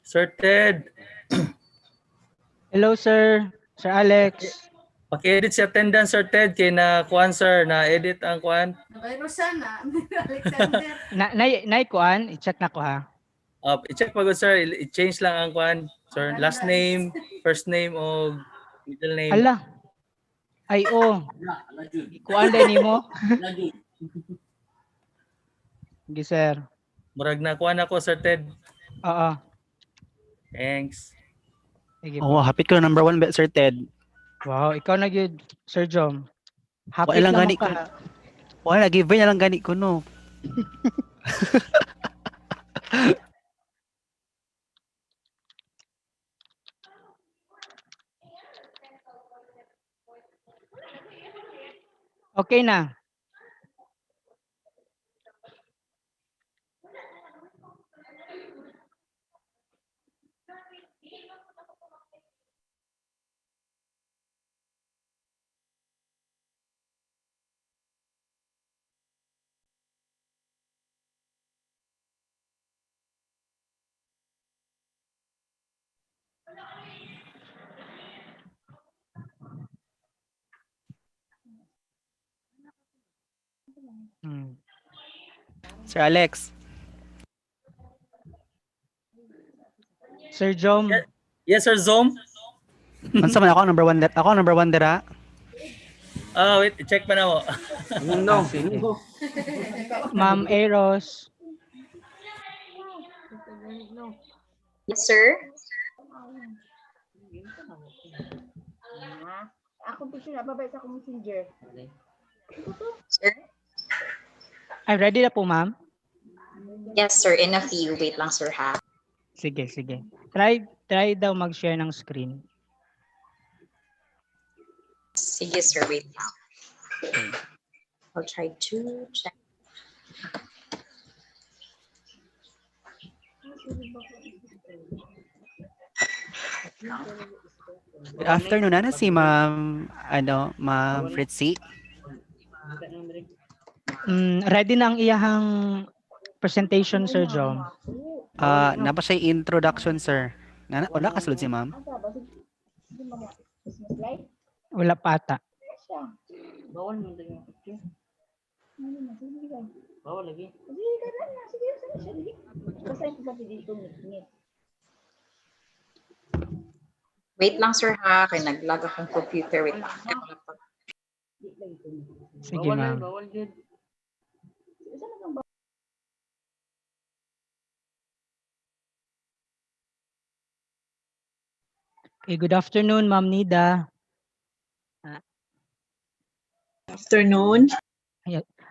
Sir Ted. Hello, sir. Sir Alex. Paki-edit si attendance, Sir Ted, kay na kuan, sir, na-edit ang kuan. Virusan na, Alexander. Kuan, i-check na ko ha. I-check pagod, sir. I-change lang ang kuan, sir. Last name, first name, o middle name. Ala. Ay, Kuan din mo. Sige, sir. Murag na kuan ako, Sir Ted. Oo. Thanks. Sige Oh, po. hapit ko number 1 bet, Sir Ted. Wow, ikaw na gyud, Sir Jom. Hapit Wala lang gani mo ka. ko. Wala, giveaway na lang gani ko, no. Okay na. Sir Alex. Sir Jom. Yes, Sir Zom. Unsa man ako ang number 1 ako ang number 1 dira. Wait, check pa na mo. Sige. Ma'am Eros. Yes, sir. Ako po siya, babay sa akong messenger. Sir? Ay, ready na po, ma'am? Yes, sir. In a few. Wait lang, sir, ha? Sige, sige. Try daw mag-share ng screen. Sige, sir. Wait lang. I'll try to check. Good afternoon na si Ma'am Ma'am Fritzy. Ready na ang iyahang presentation, Sir Jom? Napa siya introduction, sir. Wala kasulod si Ma'am. Wala pa ata. Bawal mo tayo yung picture. Bawal lagi. Wait lang, sir, ha? Kaya nag-log akong computer. Wait lang. Sige, Bawal ma'am. bawal yun. Okay, good afternoon, Ma'am Nida. Afternoon.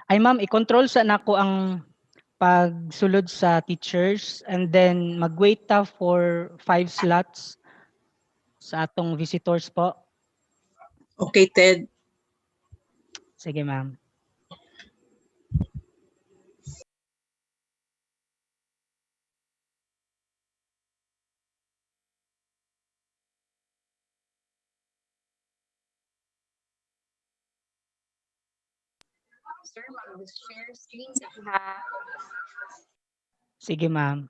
Ay, ma'am, i-control sa nako ang pagsulod sa teachers and then mag-wait ta for 5 slots sa atong visitors po. Okay, Ted. Sige, ma'am. Sir, mag-share screen sa ha? Sige, ma'am.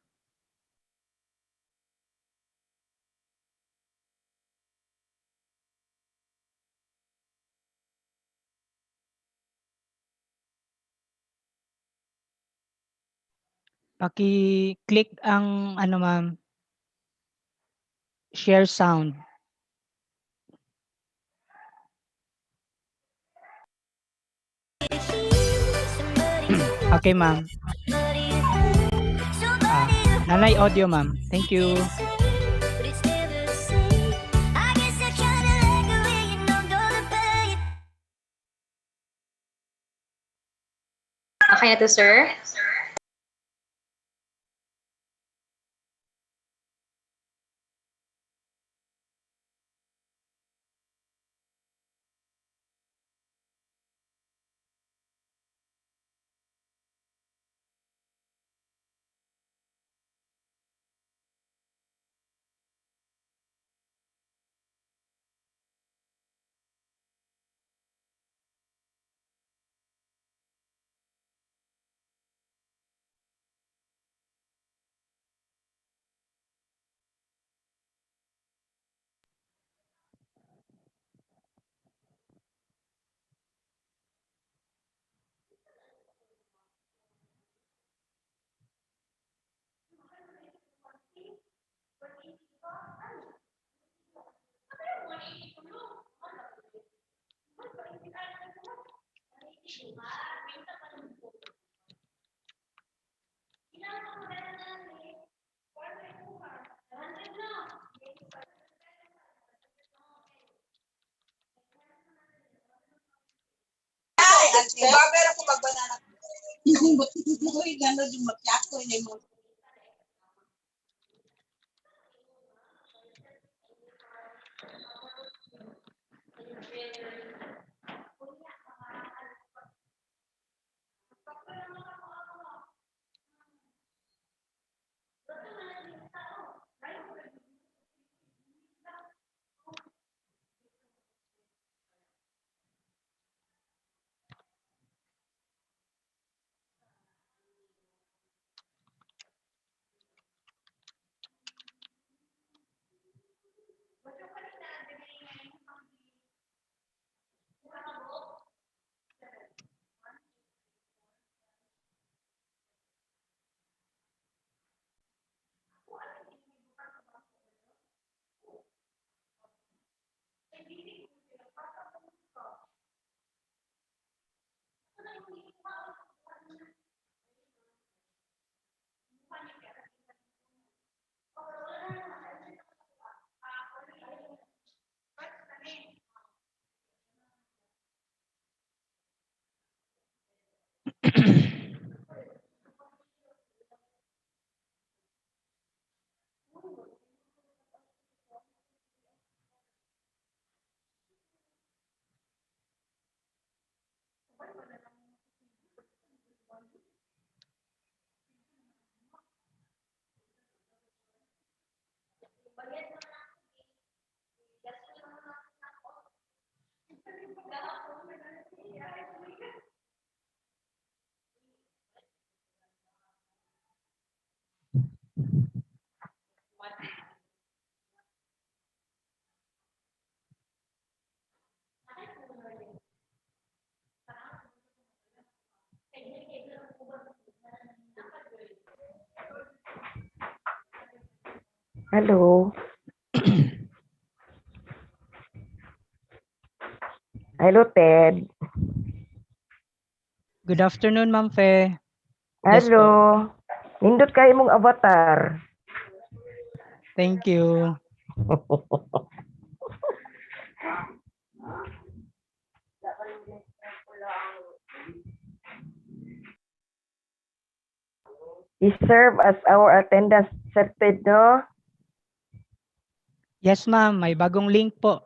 Paki-click ang ma'am, share sound. Okay, ma'am. Nanay audio, ma'am. Thank you. Okay na to, sir? Hello. Hello, Ted. Good afternoon, Ma'am Fe. Yes Hello. po. Nindot kayo mong avatar. Thank you. He serve as our attendance certificate, no? Yes, ma'am. May bagong link po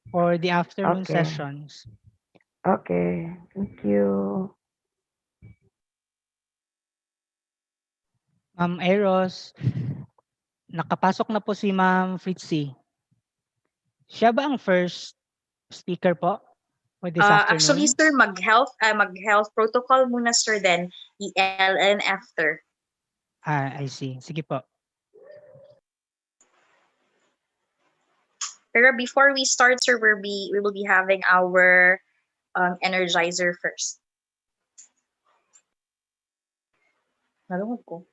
for the afternoon Okay. sessions. Okay. Thank you. Ma'am Eros, nakapasok na po si Ma'am Fritzy. Siya ba ang first speaker po for this Actually, afternoon? sir, mag-health protocol muna, sir, then ELN after. I see. Sige po. Pero before we start, sir, we will be having our energizer first. Nalungod ko.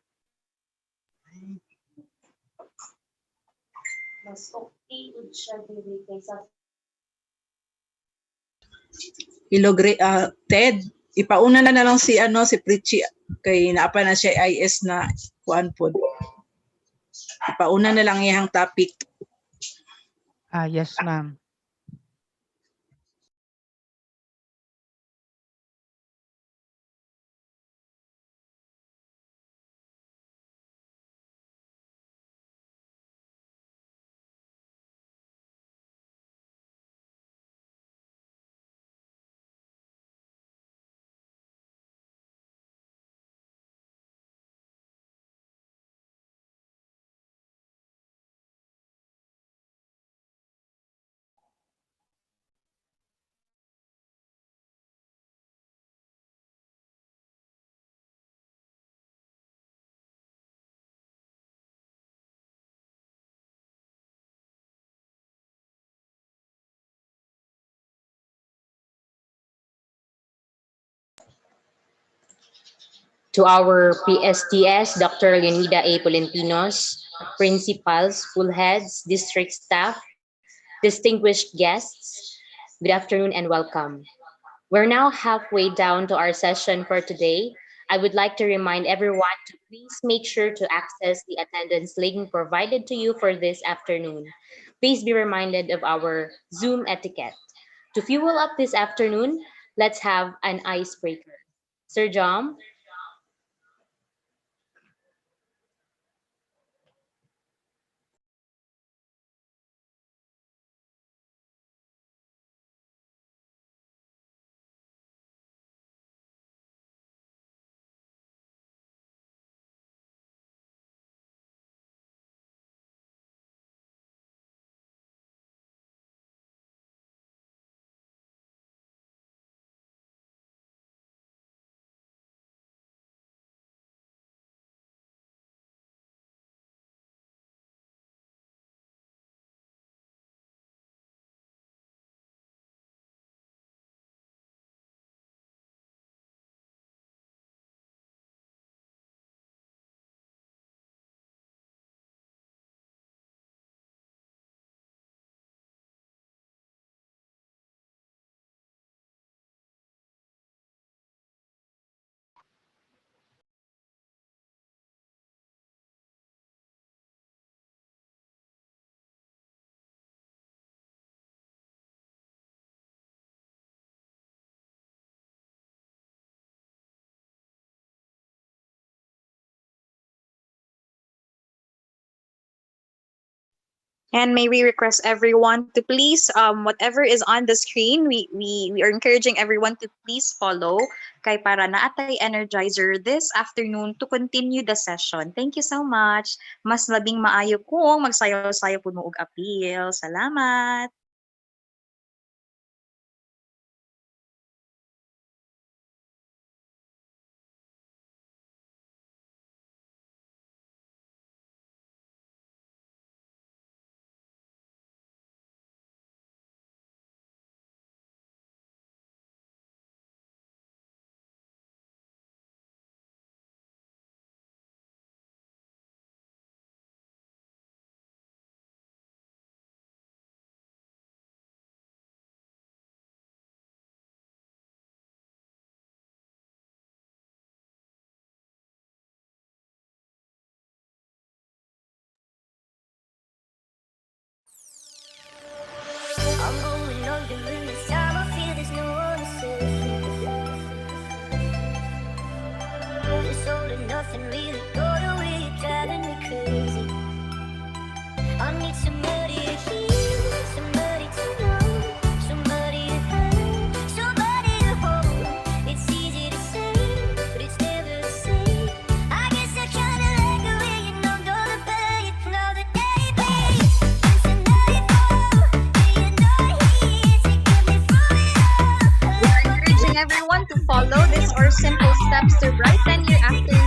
Mas okay siya dili kaysa Ted, ipauna na lang si si Pritchie kay naapa na siya IS na kuan pod. Ipauna na lang iyang topic. Yes, ma'am. To our PSTS, Dr. Leonida A. Polentinos, principals, school heads, district staff, distinguished guests, good afternoon and welcome. We're now halfway down to our session for today. I would like to remind everyone to please make sure to access the attendance link provided to you for this afternoon. Please be reminded of our Zoom etiquette. To fuel up this afternoon, let's have an icebreaker. Sir John, And may we request everyone to please, whatever is on the screen, we are encouraging everyone to please follow kay para naatay energizer this afternoon to continue the session. Thank you so much. Mas labing maayo kung magsayaw-sayaw puno og appeal. Salamat. I'm going under in this time. I feel there's no one to save. This all and nothing really got away, you're driving me crazy. I need somebody to hear, somebody to know, somebody to hurt, somebody to hold. It's easy to say, but it's never the same. I guess I kinda like the way you numbed all the pain. Now the day bleeds into nightfall, and you're not here to get me through it all. We are encouraging everyone to follow these or simple steps to brighten your afternoon.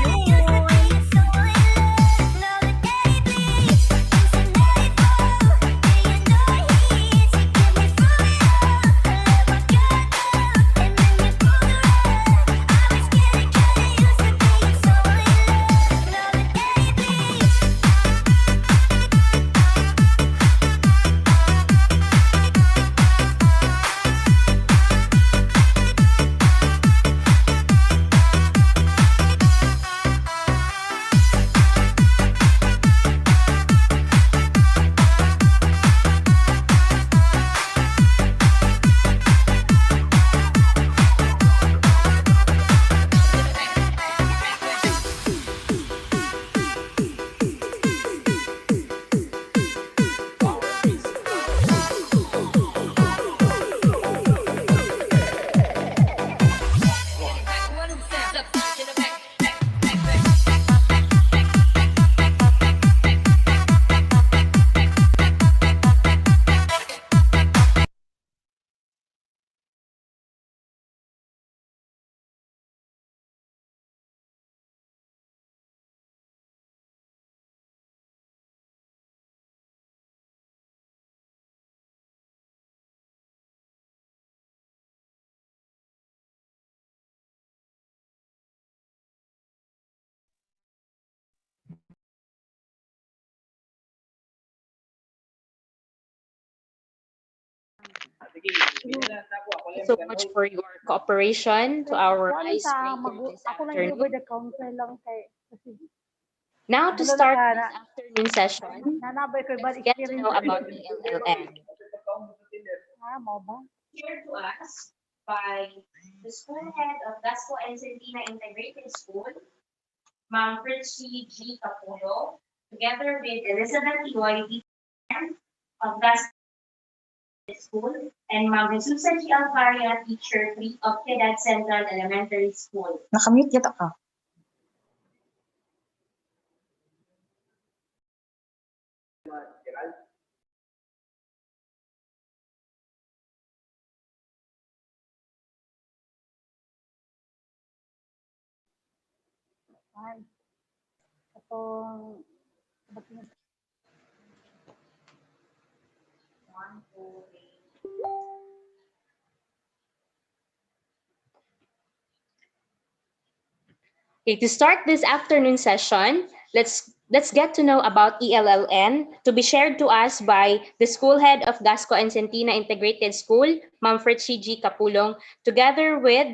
So much for your cooperation to our Kuan ta, icebreaker this ako lang yung afternoon. the council lang kay kasi Now to wala na start ka this afternoon session, nanabay ko bad let's get to know experience. about ELLN. Mo ba? Here to us by the school head of Gasco and Centina Integrated School, Ma'am Fritchie G. Capulo, together with Elizabeth Loy of Gasco School, and Ma'am Jesusa G. Alvaria, Teacher 3 of Piedad Central Elementary School. Nakamute yata ka. Ay. Atong Okay, to start this afternoon session, let's get to know about ELLN, to be shared to us by the school head of Gasco and Centina Integrated School, Ma'am Fritchie G. Capulong, together with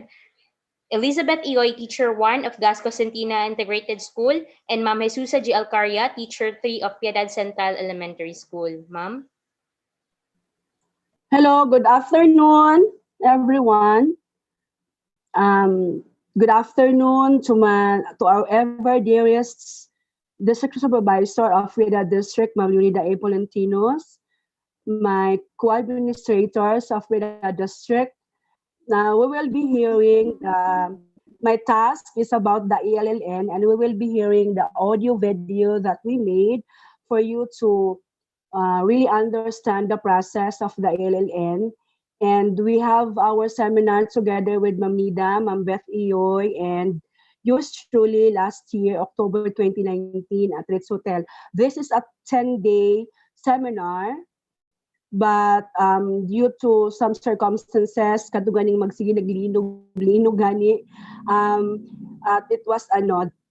Elizabeth Ioy, Teacher 1 of Gasco Centina Integrated School, and Ma'am Jesusa G. Alcaria, Teacher 3 of Piedad Central Elementary School. Ma'am? Hello, good afternoon, everyone. Good afternoon to our ever dearest District Supervisor of Piedad District, Ma'am Leonida A. Polentinos, my co-administrators of Piedad District. Now we will be hearing my task is about the ELLN, and we will be hearing the audio video that we made for you to really understand the process of the ELLN. And we have our seminar together with Ma'am Nida, Ma'am Beth Iyoy, and yours truly last year, October 2019 at Ritz Hotel. This is a 10-day seminar, but due to some circumstances, katuganing magsige naglinog gani, at it was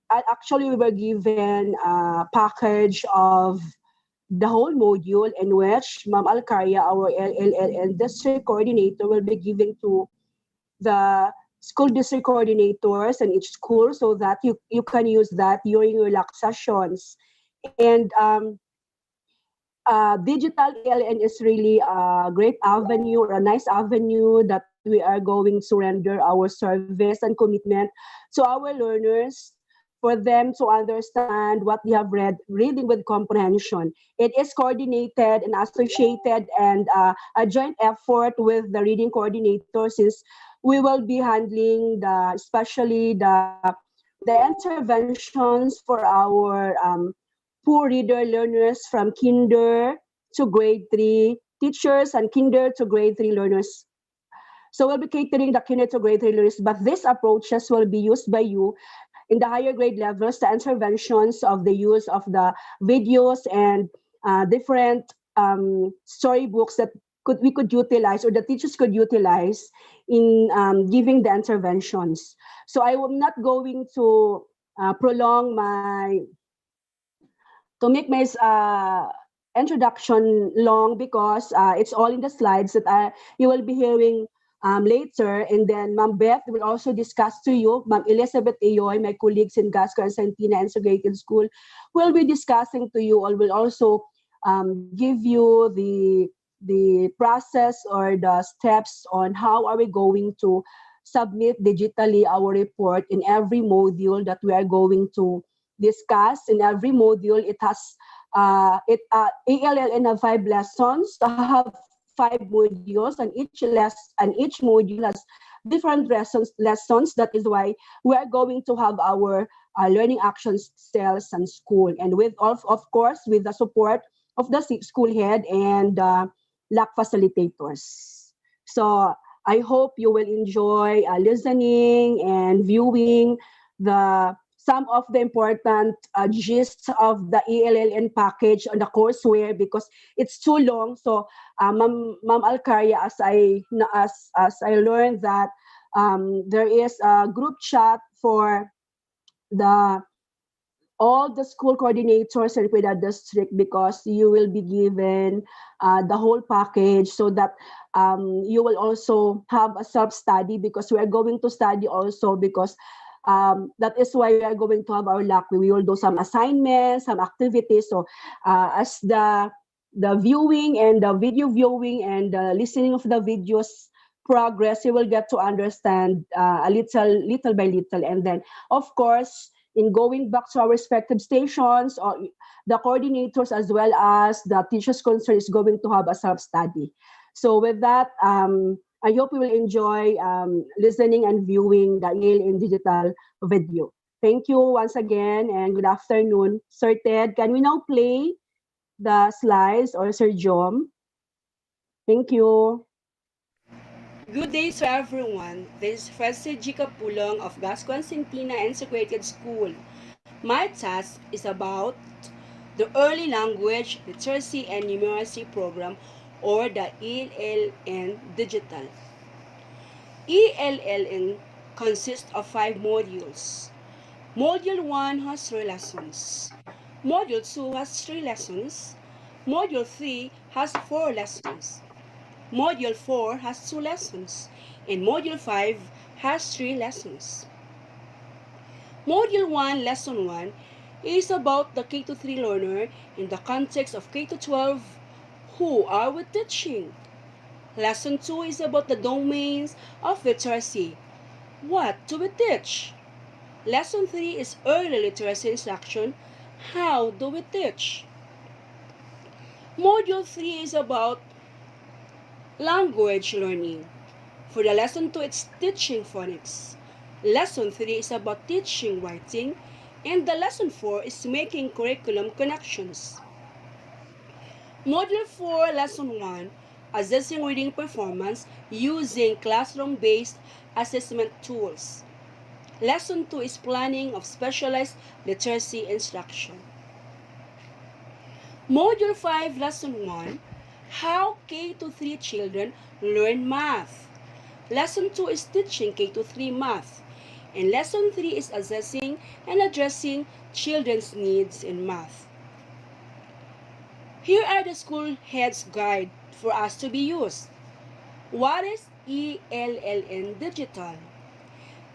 actually we were given a package of the whole module in which Ma'am Alcaria, our LLN district coordinator, will be giving to the school district coordinators in each school so that you can use that during your LAC sessions. And digital ELN is really a great avenue or a nice avenue that we are going to render our service and commitment to our learners for them to understand what they have read, reading with comprehension. It is coordinated and associated and a joint effort with the reading coordinator, since we will be handling especially the interventions for our poor reader learners from kinder to grade 3, teachers and kinder to grade 3 learners. So we'll be catering the kinder to grade 3 learners, but these approaches will be used by you in the higher grade levels, the interventions of the use of the videos and different storybooks that we could utilize or the teachers could utilize in giving the interventions. So I am not going to prolong to make my introduction long, because it's all in the slides that you will be hearing later. And then Ma'am Beth will also discuss to you. Ma'am Elizabeth Ayoy, my colleagues in Gasco and Santina Integrated School, will be discussing to you or will also give you the process or the steps on how are we going to submit digitally our report in every module that we are going to discuss. In every module, it has ELLN have 5 lessons. So I have 5 modules, and each module has different lessons. That is why we are going to have our learning actions cells and school, and with of course with the support of the school head and LAC facilitators. So I hope you will enjoy listening and viewing some of the important gist of the ELLN package on the courseware, because it's too long. So Ma'am Alcaria, as I learned that there is a group chat for all the school coordinators in Piedad District, because you will be given the whole package, so that you will also have a self-study, because we are going to study also, because that is why we are going to have our LAC. We will do some assignments, some activities. So as the viewing and the video viewing and the listening of the videos progress, you will get to understand a little by little. And then, of course, in going back to our respective stations, or the coordinators as well as the teachers concerned is going to have a self-study. So with that, I hope you will enjoy listening and viewing the ELLN digital video. Thank you once again, and good afternoon. Sir Ted, can we now play the slides, or Sir Jom? Thank you. Good day to everyone. This is Francis G. Capulong of Gasco and Santina Integrated School. My task is about the Early Language, Literacy, and Numeracy Program, or the ELLN Digital. ELLN consists of 5 modules. Module 1 has 3 lessons. Module 2 has 3 lessons. Module 3 has 4 lessons. Module 4 has 2 lessons. And Module 5 has 3 lessons. Module 1, Lesson 1, is about the K-3 learner in the context of K-12. Who are we teaching? Lesson 2 is about the domains of literacy. What do we teach? Lesson 3 is early literacy instruction. How do we teach? Module 3 is about language learning. For the lesson 2, it's teaching phonics. Lesson 3 is about teaching writing. And the lesson 4 is making curriculum connections. Module 4, Lesson 1, assessing reading performance using classroom-based assessment tools. Lesson 2 is planning of specialized literacy instruction. Module 5, Lesson 1, how K-3 children learn math. Lesson 2 is teaching K-3 math. And Lesson 3 is assessing and addressing children's needs in math. Here are the school head's guide for us to be used. What is ELLN Digital?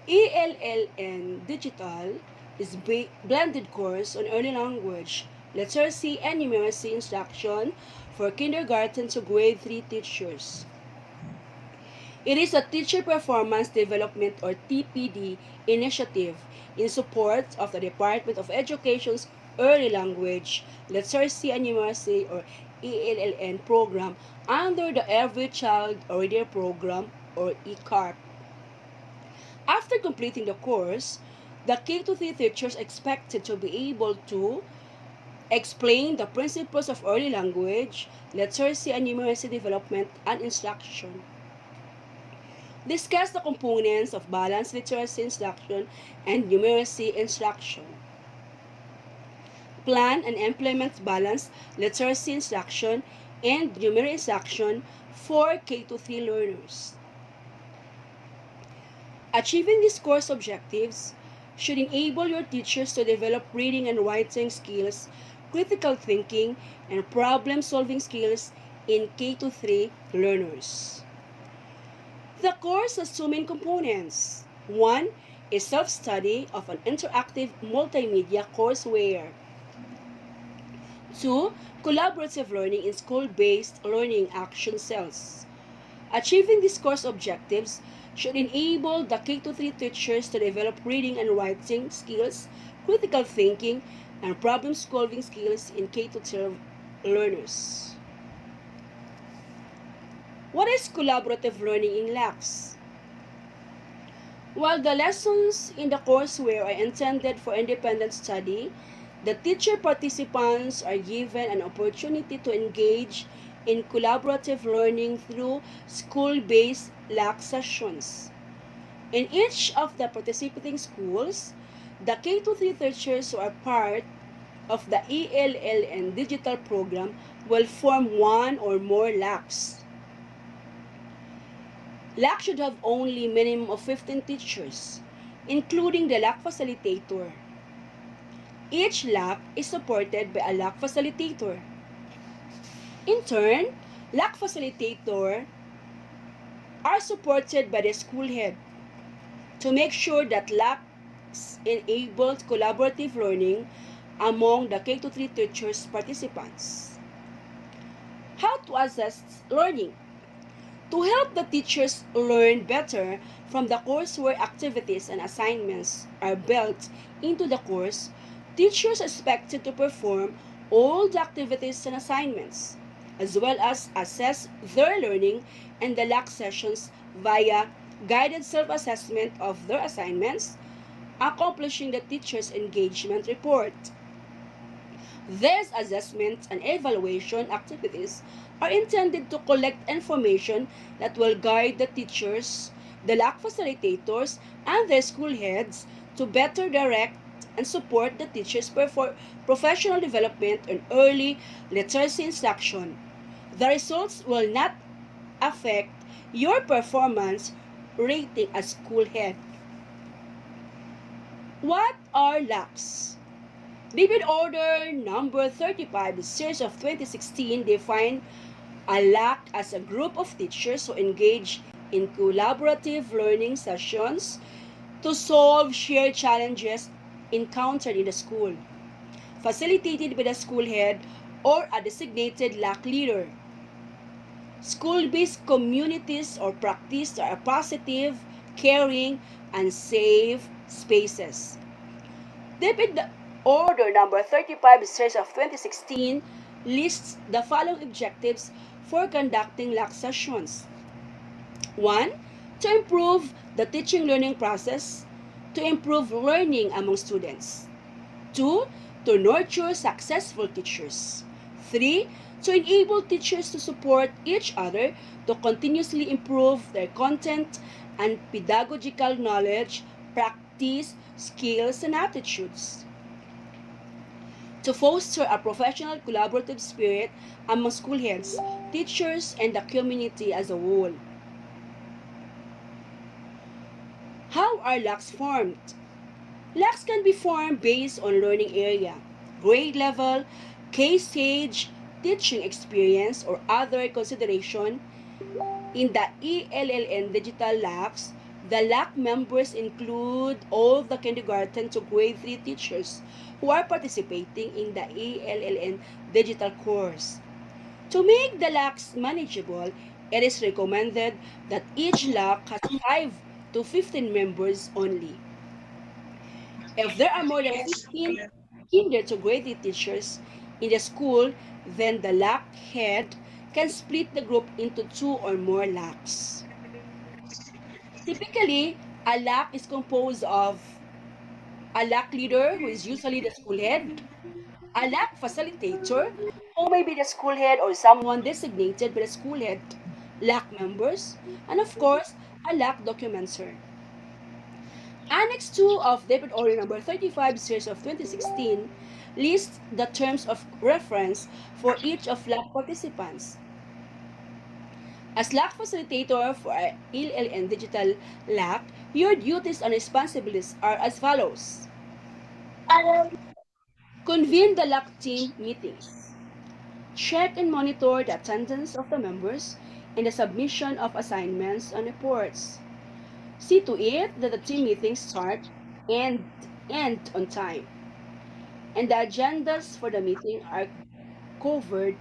ELLN Digital is blended course on early language, literacy, and numeracy instruction for kindergarten to grade 3 teachers. It is a teacher performance development or TPD initiative in support of the Department of Education's Early Language, Literacy and Numeracy or ELLN program under the Every Child a Reader program or ECARP. After completing the course, the K-3 teachers expected to be able to explain the principles of early language, literacy and numeracy development and instruction. Discuss the components of balanced literacy instruction and numeracy instruction. Plan and implement balanced literacy instruction and numeracy instruction for K-3 learners. Achieving these course objectives should enable your teachers to develop reading and writing skills, critical thinking, and problem-solving skills in K-3 learners. The course has two main components. One is self-study of an interactive multimedia courseware. 2. Collaborative learning in school-based learning action cells. Achieving these course objectives should enable the K-3 teachers to develop reading and writing skills, critical thinking, and problem-solving skills in K-12 learners. What is collaborative learning in LACS? While the lessons in the courseware are intended for independent study, the teacher participants are given an opportunity to engage in collaborative learning through school-based LACS sessions. In each of the participating schools, the K-3 teachers who are part of the ELLN digital program will form one or more LACS. LAC should have only minimum of 15 teachers, including the LAC facilitator. Each LAC is supported by a LAC facilitator. In turn, LAC facilitator are supported by the school head to make sure that LACs enables collaborative learning among the K-3 teachers participants. How to assess learning? To help the teachers learn better from the courseware, activities and assignments are built into the course, teachers are expected to perform all the activities and assignments, as well as assess their learning in the LAC sessions via guided self-assessment of their assignments, accomplishing the teacher's engagement report. These assessments and evaluation activities are intended to collect information that will guide the teachers, the LAC facilitators, and their school heads to better direct and support the teachers' professional development and early literacy instruction. The results will not affect your performance rating as school head. What are LACs? David Order number 35, series of 2016, defined a LAC as a group of teachers who engage in collaborative learning sessions to solve shared challenges encountered in the school, facilitated by the school head or a designated LAC leader. School-based communities or practice are positive, caring, and safe spaces. David Order number 35 series of 2016 lists the following objectives for conducting LAC sessions. 1. To improve the teaching learning process, to improve learning among students. 2. To nurture successful teachers. 3. To enable teachers to support each other to continuously improve their content and pedagogical knowledge, practice, skills, and attitudes. To foster a professional collaborative spirit among school heads, teachers, and the community as a whole. How are LACs formed? LACs can be formed based on learning area, grade level, case stage, teaching experience, or other consideration. In the ELLN digital LACs, the LAC members include all the kindergarten to grade 3 teachers who are participating in the ELLN digital course. To make the LACs manageable, it is recommended that each LAC has 5 to 15 members only. If there are more than 15 kinder to grade 3 teachers in the school, then the LAC head can split the group into 2 or more LACs. Typically, a LAC is composed of a LAC leader, who is usually the school head, a LAC facilitator, who may be the school head or someone designated by the school head, LAC members, and of course, a LAC documenter. Annex 2 of Debit Order number 35 series of 2016 lists the terms of reference for each of LAC participants. As LAC facilitator for ELLN Digital LAC, your duties and responsibilities are as follows. Convene the LAC team meetings. Check and monitor the attendance of the members and the submission of assignments and reports. See to it that the team meetings start and end on time, and the agendas for the meeting are covered.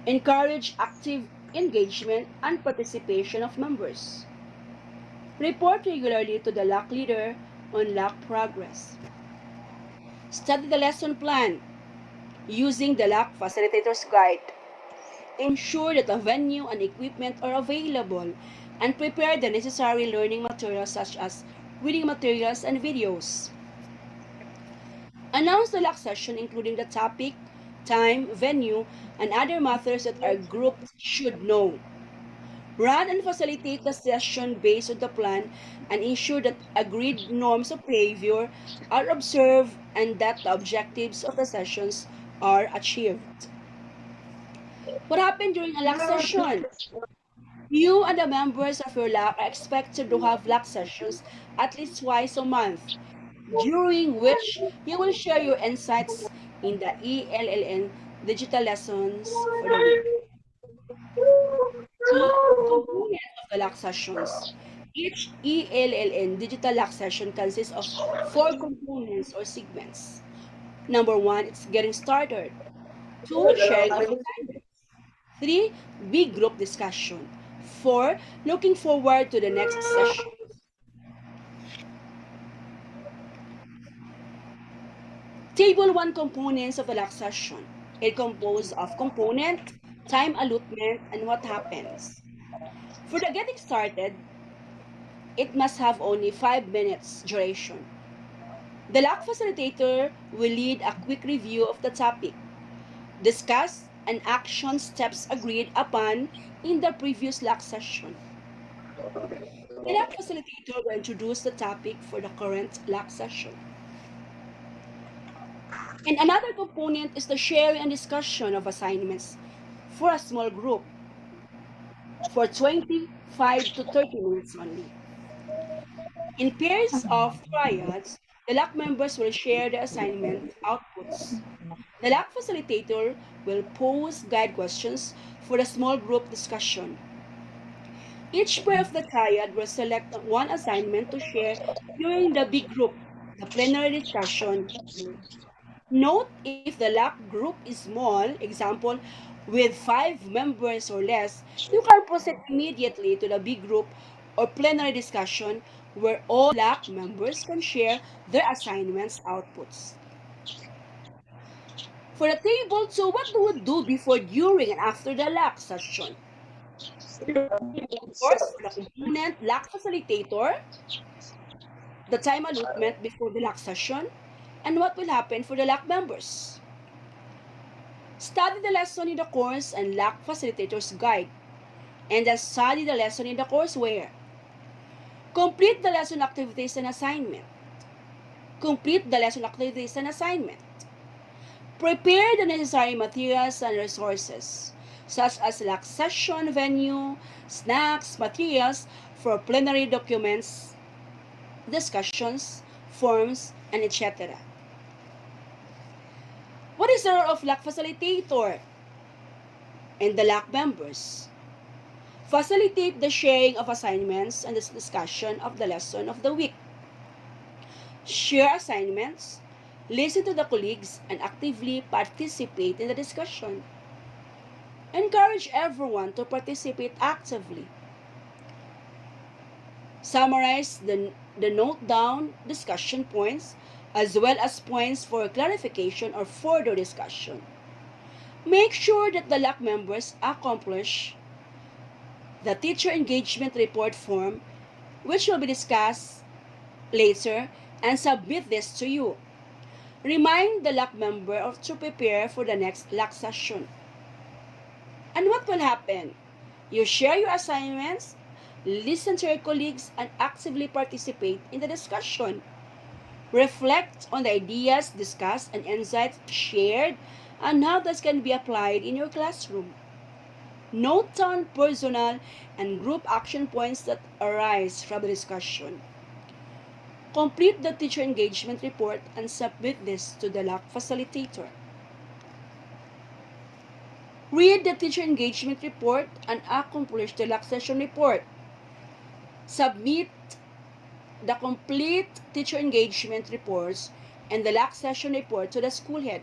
Encourage active engagement and participation of members. Report regularly to the LAC leader on LAC progress. Study the lesson plan using the LAC Facilitator's Guide. Ensure that the venue and equipment are available and prepare the necessary learning materials such as reading materials and videos. Announce the LAC session including the topic, time, venue, and other matters that our group should know. Run and facilitate the session based on the plan and ensure that agreed norms of behavior are observed and that the objectives of the sessions are achieved. What happened during a LAC session? You and the members of your LAC are expected to have LAC sessions at least twice a month, during which you will share your insights in the ELLN digital lessons for the week. So, components of the LAC sessions. Each ELLN digital LAC session consists of 4 components or segments. Number 1, it's getting started. 2, sharing of assignments. 3, big group discussion. 4, looking forward to the next session. Table 1 components of the LAC session. It composed of component, time allotment, and what happens. For the getting started, it must have only 5 minutes duration. The LAC facilitator will lead a quick review of the topic, discuss and action steps agreed upon in the previous LAC session. The LAC facilitator will introduce the topic for the current LAC session. And another component is the sharing and discussion of assignments for a small group for 25 to 30 minutes only. In pairs of triads, the LAC members will share the assignment outputs. The LAC facilitator will pose guide questions for the small group discussion. Each pair of the triad will select one assignment to share during the big group, the plenary discussion. Note if the LAC group is small, example, with 5 members or less, you can proceed immediately to the big group or plenary discussion where all LAC members can share their assignments outputs. For the table 2, what do we do before, during, and after the LAC session? Of course, for the component LAC facilitator, the time allotment before the LAC session, and what will happen for the LAC members. Study the lesson in the course and LAC facilitator's guide, and then study the lesson in the courseware. Complete the lesson activities and assignment. Complete the lesson activities and assignment. Prepare the necessary materials and resources, such as LAC session venue, snacks, materials for plenary documents, discussions, forms, and etc. What is the role of LAC facilitator and the LAC members? Facilitate the sharing of assignments and the discussion of the lesson of the week. Share assignments, listen to the colleagues, and actively participate in the discussion. Encourage everyone to participate actively. Summarize the note down discussion points as well as points for clarification or further discussion. Make sure that the LAC members accomplish the teacher engagement report form, which will be discussed later, and submit this to you. Remind the LAC member to prepare for the next LAC session. And what will happen? You share your assignments, listen to your colleagues, and actively participate in the discussion. Reflect on the ideas discussed and insights shared and how this can be applied in your classroom. Note down personal and group action points that arise from the discussion. Complete the teacher engagement report and submit this to the LAC facilitator. Read the teacher engagement report and accomplish the LAC session report. Submit the complete teacher engagement reports and the LAC session report to the school head.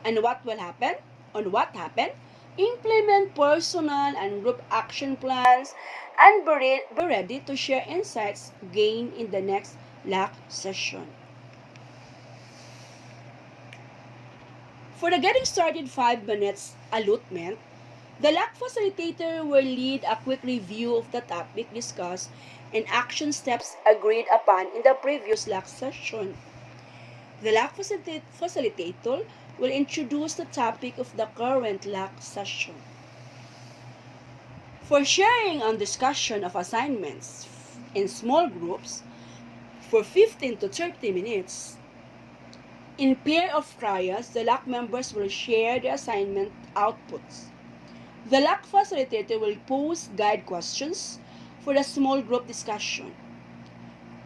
And what will happen? On what happened? Implement personal and group action plans and be ready to share insights gained in the next LAC session. For the getting started 5 minutes allotment, the LAC facilitator will lead a quick review of the topic discussed and action steps agreed upon in the previous LAC session. The LAC facilitator will introduce the topic of the current LAC session. For sharing and discussion of assignments in small groups for 15 to 30 minutes, in pair of trials, the LAC members will share the assignment outputs. The LAC facilitator will pose guide questions for the small group discussion.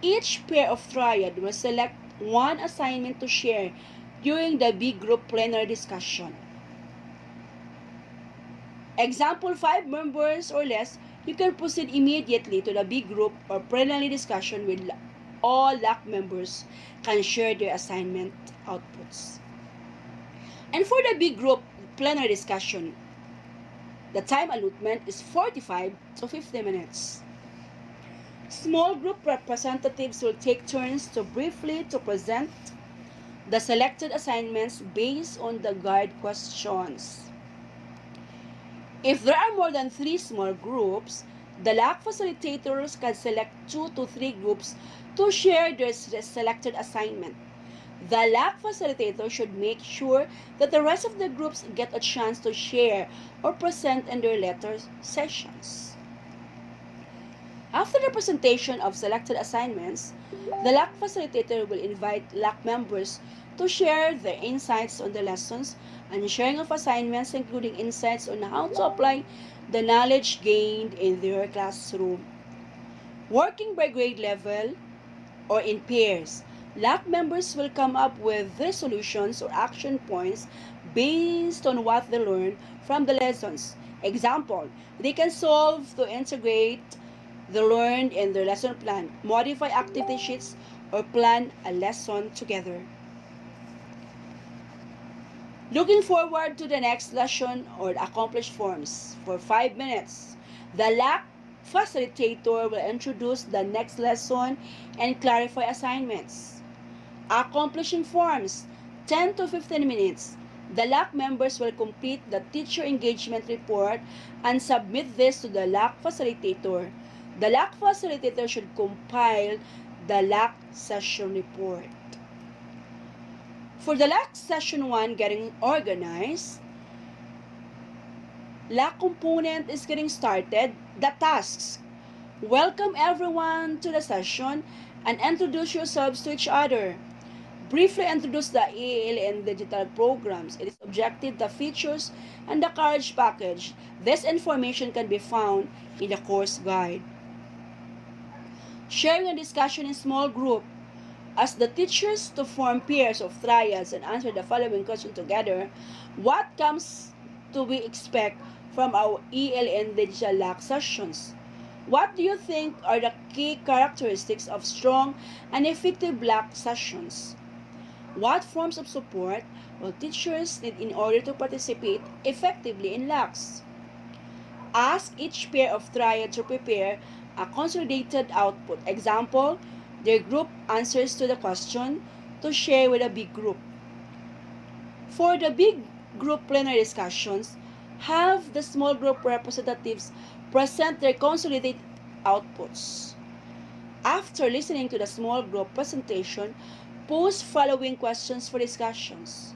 Each pair of triad will select one assignment to share during the big group plenary discussion. Example 5 members or less, you can proceed immediately to the big group or plenary discussion with all LAC members can share their assignment outputs. And for the big group plenary discussion, the time allotment is 45 to 50 minutes. Small group representatives will take turns to briefly present the selected assignments based on the guide questions. If there are more than 3 small groups, the LAC facilitators can select 2 to 3 groups to share their selected assignment. The LAC facilitator should make sure that the rest of the groups get a chance to share or present in their later sessions. After the presentation of selected assignments, the LAC facilitator will invite LAC members to share their insights on the lessons and sharing of assignments, including insights on how to apply the knowledge gained in their classroom. Working by grade level or in pairs, LAC members will come up with their solutions or action points based on what they learned from the lessons. Example, they can solve to integrate the learned in their lesson plan, modify activity sheets, or plan a lesson together. Looking forward to the next lesson or accomplished forms for 5 minutes. The LAC facilitator will introduce the next lesson and clarify assignments. Accomplishing forms 10 to 15 minutes. The LAC members will complete the teacher engagement report and submit this to the LAC facilitator. The LAC facilitator should compile the LAC session report. For the LAC session 1 getting organized, LAC component is getting started. The tasks. Welcome everyone to the session and introduce yourselves to each other. Briefly introduce the EAL and digital programs, its objective, the features, and the courage package. This information can be found in the course guide. Sharing and discussion in small group. Ask the teachers to form pairs of triads and answer the following question together. What comes do we expect from our EL and digital LAC sessions? What do you think are the key characteristics of strong and effective LAC sessions? What forms of support will teachers need in order to participate effectively in LACs? Ask each pair of triads to prepare a consolidated output. Example, their group answers to the question to share with a big group. For the big group plenary discussions, have the small group representatives present their consolidated outputs. After listening to the small group presentation, pose following questions for discussions.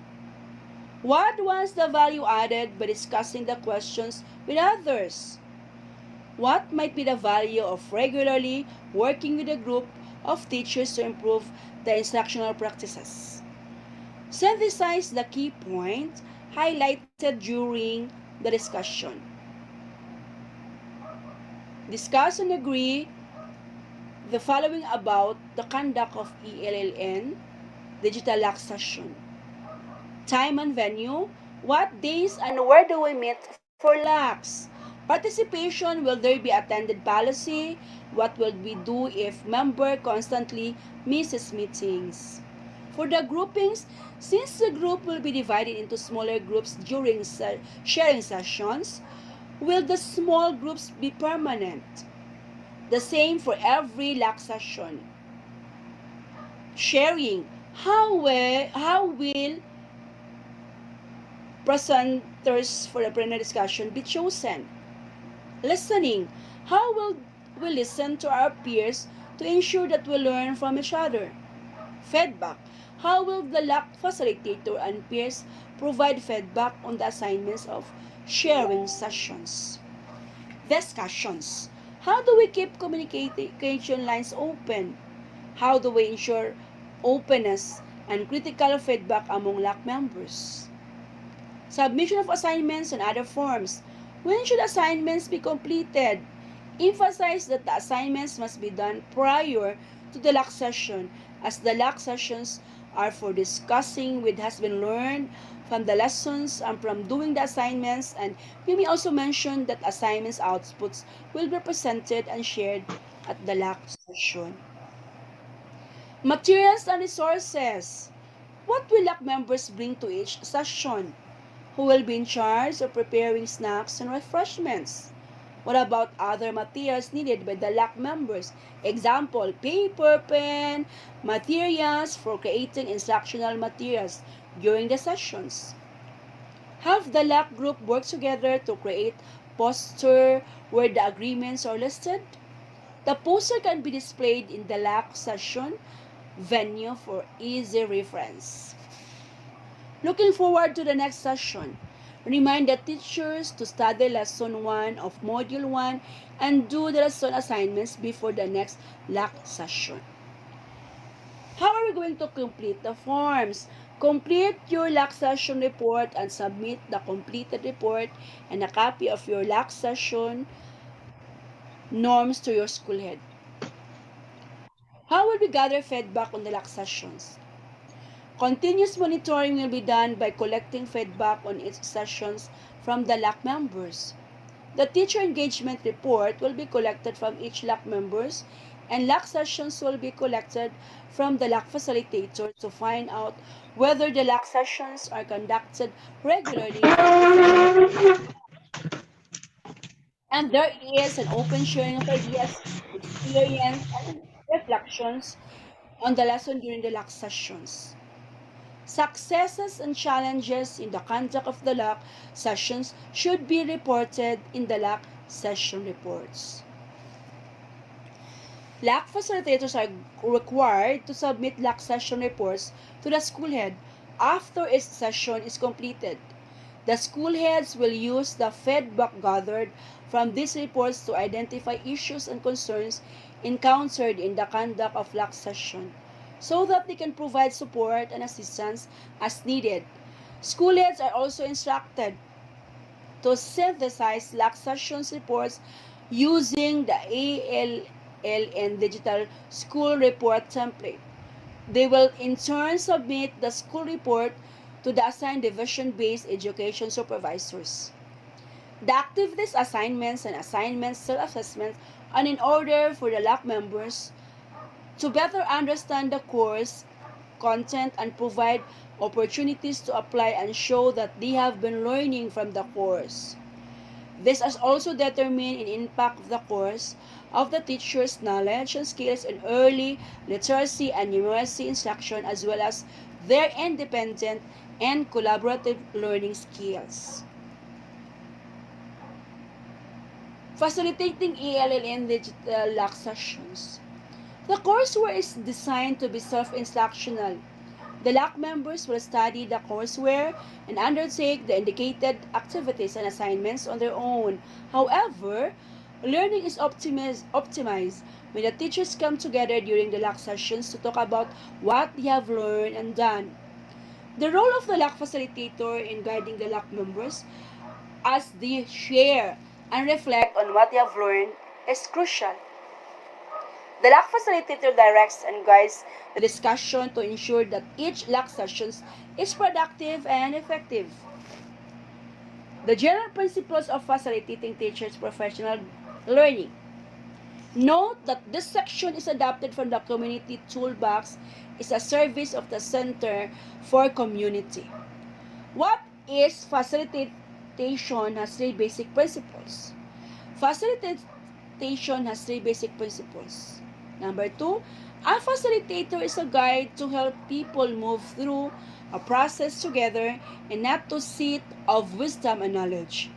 What was the value added by discussing the questions with others? What might be the value of regularly working with a group of teachers to improve the instructional practices? Synthesize the key points highlighted during the discussion. Discuss and agree the following about the conduct of ELLN digital LAC session. Time and venue, what days and where do we meet for LACs? Participation, will there be attended policy? What will we do if member constantly misses meetings? For the groupings, since the group will be divided into smaller groups during sharing sessions, will the small groups be permanent? The same for every LAC session. Sharing, how will presenters for the plenary discussion be chosen? Listening, how will we listen to our peers to ensure that we learn from each other? Feedback, how will the LAC facilitator and peers provide feedback on the assignments of sharing sessions? Discussions, how do we keep communication lines open? How do we ensure openness and critical feedback among LAC members? Submission of assignments and other forms. When should assignments be completed? Emphasize that the assignments must be done prior to the LAC session, as the LAC sessions are for discussing what has been learned from the lessons and from doing the assignments, and we may also mention that assignments outputs will be presented and shared at the LAC session. Materials and resources. What will LAC members bring to each session? Who will be in charge of preparing snacks and refreshments? What about other materials needed by the LAC members? Example, paper, pen, materials for creating instructional materials during the sessions. Have the LAC group work together to create poster where the agreements are listed? The poster can be displayed in the LAC session venue for easy reference. Looking forward to the next session. Remind the teachers to study lesson 1 of module 1 and do the lesson assignments before the next LAC session. How are we going to complete the forms? Complete your LAC session report and submit the completed report and a copy of your LAC session norms to your school head. How will we gather feedback on the LAC sessions? Continuous monitoring will be done by collecting feedback on each sessions from the LAC members. The teacher engagement report will be collected from each LAC members, and LAC sessions will be collected from the LAC facilitator to find out whether the LAC sessions are conducted regularly. And there is an open sharing of ideas, experience, and reflections on the lesson during the LAC sessions. Successes and challenges in the conduct of the LAC sessions should be reported in the LAC session reports. LAC facilitators are required to submit LAC session reports to the school head after each session is completed. The school heads will use the feedback gathered from these reports to identify issues and concerns encountered in the conduct of LAC session so that they can provide support and assistance as needed. School heads are also instructed to synthesize LAC sessions reports using the ALLN digital school report template. They will in turn submit the school report to the assigned division-based education supervisors. The activities, assignments, and assignments self-assessments are in order for the LAC members to better understand the course content and provide opportunities to apply and show that they have been learning from the course. This has also determined an impact of the course of the teacher's knowledge and skills in early literacy and numeracy instruction as well as their independent and collaborative learning skills. Facilitating ELL digital LAC sessions. The courseware is designed to be self-instructional. The LAC members will study the courseware and undertake the indicated activities and assignments on their own. However, learning is optimized when the teachers come together during the LAC sessions to talk about what they have learned and done. The role of the LAC facilitator in guiding the LAC members as they share and reflect on what they have learned is crucial. The LAC facilitator directs and guides the discussion to ensure that each LAC session is productive and effective. The general principles of facilitating teachers' professional learning. Note that this section is adapted from the Community Toolbox, is a service of the Center for Community. What is facilitation has three basic principles. Facilitation has three basic principles. Number 2, a facilitator is a guide to help people move through a process together and not to seat of wisdom and knowledge.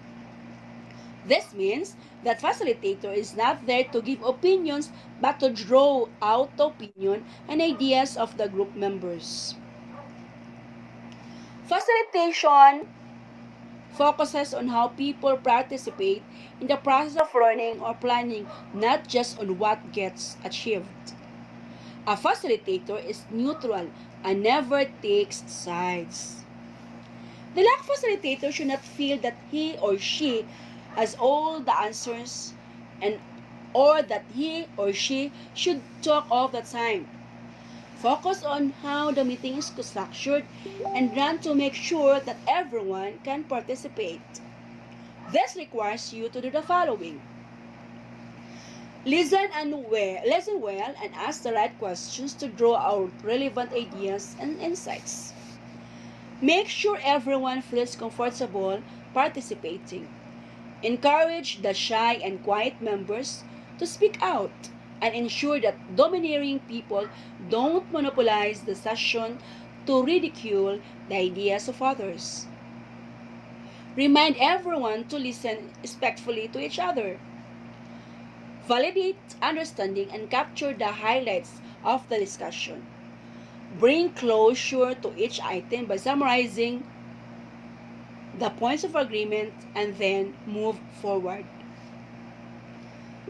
This means that facilitator is not there to give opinions but to draw out the opinion and ideas of the group members. Facilitation focuses on how people participate in the process of learning or planning, not just on what gets achieved. A facilitator is neutral and never takes sides. The LAC facilitator should not feel that he or she has all the answers and or that he or she should talk all the time. Focus on how the meeting is structured and run to make sure that everyone can participate. This requires you to do the following. Listen well and ask the right questions to draw out relevant ideas and insights. Make sure everyone feels comfortable participating. Encourage the shy and quiet members to speak out and ensure that domineering people don't monopolize the session to ridicule the ideas of others. Remind everyone to listen respectfully to each other. Validate understanding and capture the highlights of the discussion. Bring closure to each item by summarizing the points of agreement and then move forward.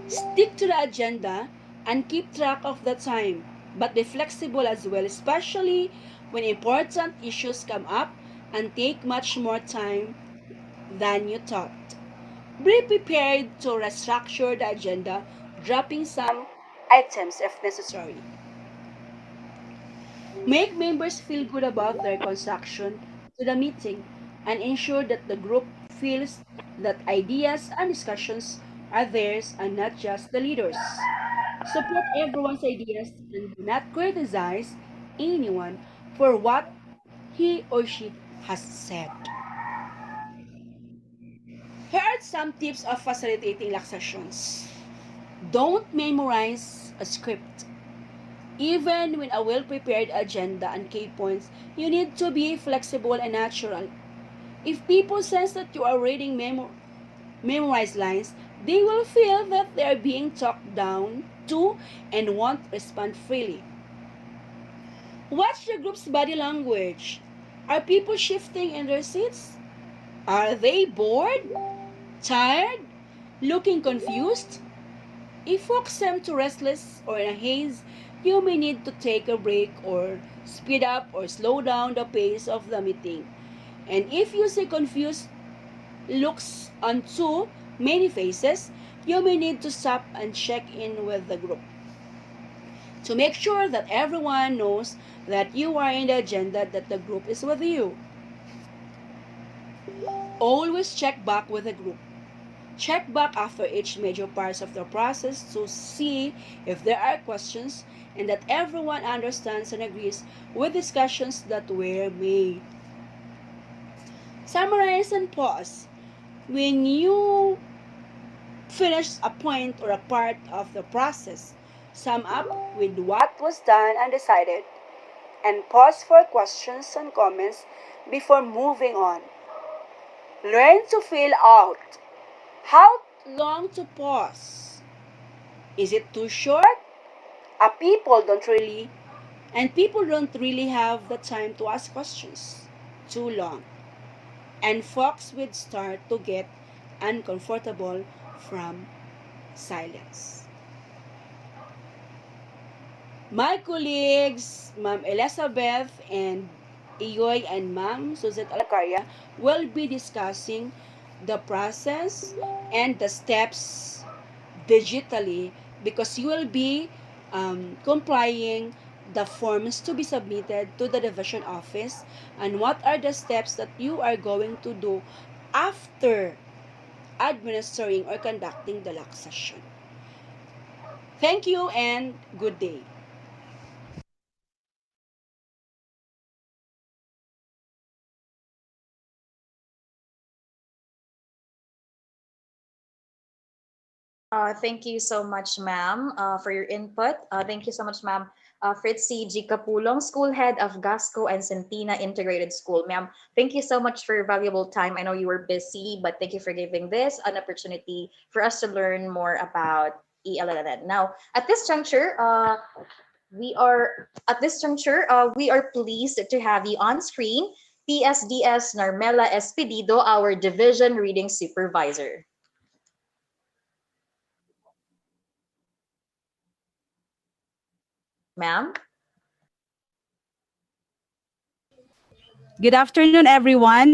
Stick to the agenda and keep track of the time, but be flexible as well, especially when important issues come up and take much more time than you thought. Be prepared to restructure the agenda, dropping some items if necessary. Make members feel good about their contribution to the meeting and ensure that the group feels that ideas and discussions are theirs and not just the leaders. Support everyone's ideas and do not criticize anyone for what he or she has said. Here are Here's some tips of facilitating LAC sessions. Don't memorize a script. Even with a well-prepared agenda and key points, you need to be flexible and natural. If people sense that you are reading memorized lines, they will feel that they are being talked down to and won't respond freely. Watch your group's body language. Are people shifting in their seats? Are they bored? Tired? Looking confused? If folks seem too restless or in a haze, you may need to take a break or speed up or slow down the pace of the meeting. And if you see confused looks on too many faces, you may need to stop and check in with the group to make sure that everyone knows that you are in the agenda, that the group is with you. Always check back with the group. Check back after each major part of the process to see if there are questions and that everyone understands and agrees with discussions that were made. Summarize and pause. When you finish a point or a part of the process, sum up with what was done and decided, and pause for questions and comments before moving on. Learn to fill out. How long to pause? Is it too short? People don't really, and people don't really have the time to ask questions too long. And folks would start to get uncomfortable from silence. My colleagues, Ma'am Elizabeth and Iyoy and Ma'am Suzette Alcaria will be discussing the process and the steps digitally because you will be complying the forms to be submitted to the division office and what are the steps that you are going to do after administering or conducting the LAC session. Thank you and good day. Thank you so much, ma'am, for your input. Thank you so much, ma'am. Fritzy G. Capulong, School Head of Gasco and Centina Integrated School. Ma'am, thank you so much for your valuable time. I know you were busy, but thank you for giving this an opportunity for us to learn more about ELLN. Now, at this juncture, we are pleased to have you on screen, PSDS Narmela Espedido, our Division Reading Supervisor. Ma'am? Good afternoon, everyone.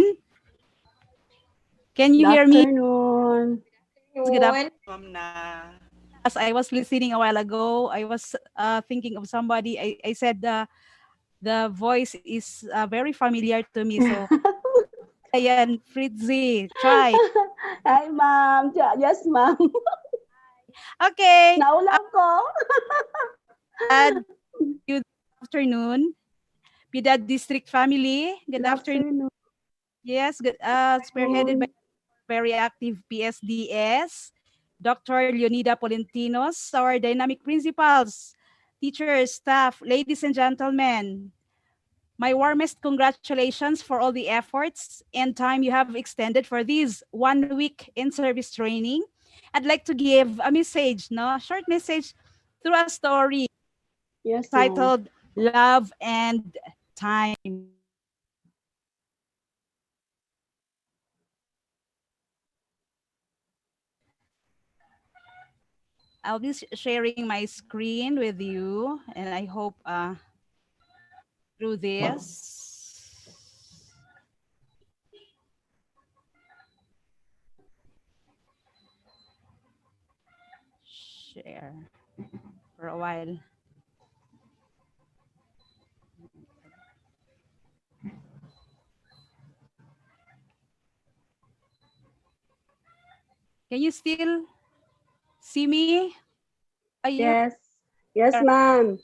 Can you Good hear me? afternoon. Good Yun. As I was listening a while ago, I was thinking of somebody. I said the voice is very familiar to me. So, ayan, Fritzy, try. Hi, ma'am. Yes, ma'am. Okay. Naulam ko. Good afternoon, Piedad District family. Good afternoon. Yes, good, spearheaded by very active PSDS, Dr. Leonida Polentinos, our dynamic principals, teachers, staff, ladies and gentlemen. My warmest congratulations for all the efforts and time you have extended for this 1 week in-service training. I'd like to give a message, no, short message through a story titled Love and Time. I'll be sharing my screen with you, and I hope through this. Share for a while. Can you still see me? Are you? Yes. Yes, ma'am.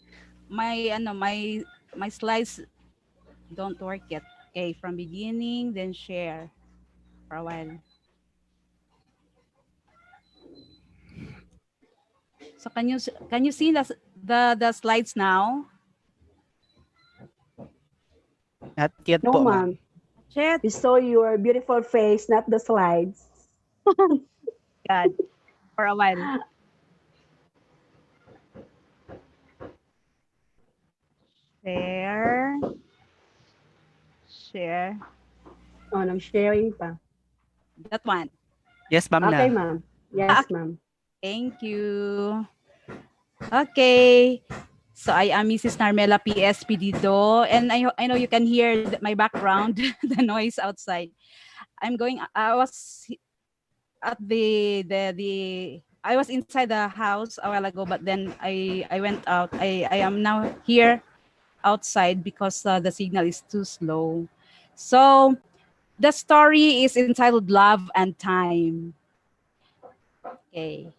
My slides don't work yet. Okay, from beginning, then share for a while. So can you see the slides now? Not yet No, po, ma'am. ma'am. Chat. We saw your beautiful face, not the slides. God, for a while. Share. Share. Oh, nag-sharing pa. That one. Yes, ma'am Okay, na. ma'am. Yes, ma'am. Thank you. Okay. So I am Mrs. Narmela PSP Dido, and I know you can hear my background, the noise outside. I was at I was inside the house a while ago, but then I went out. I am now here outside because the signal is too slow. So the story is entitled Love and Time. Okay.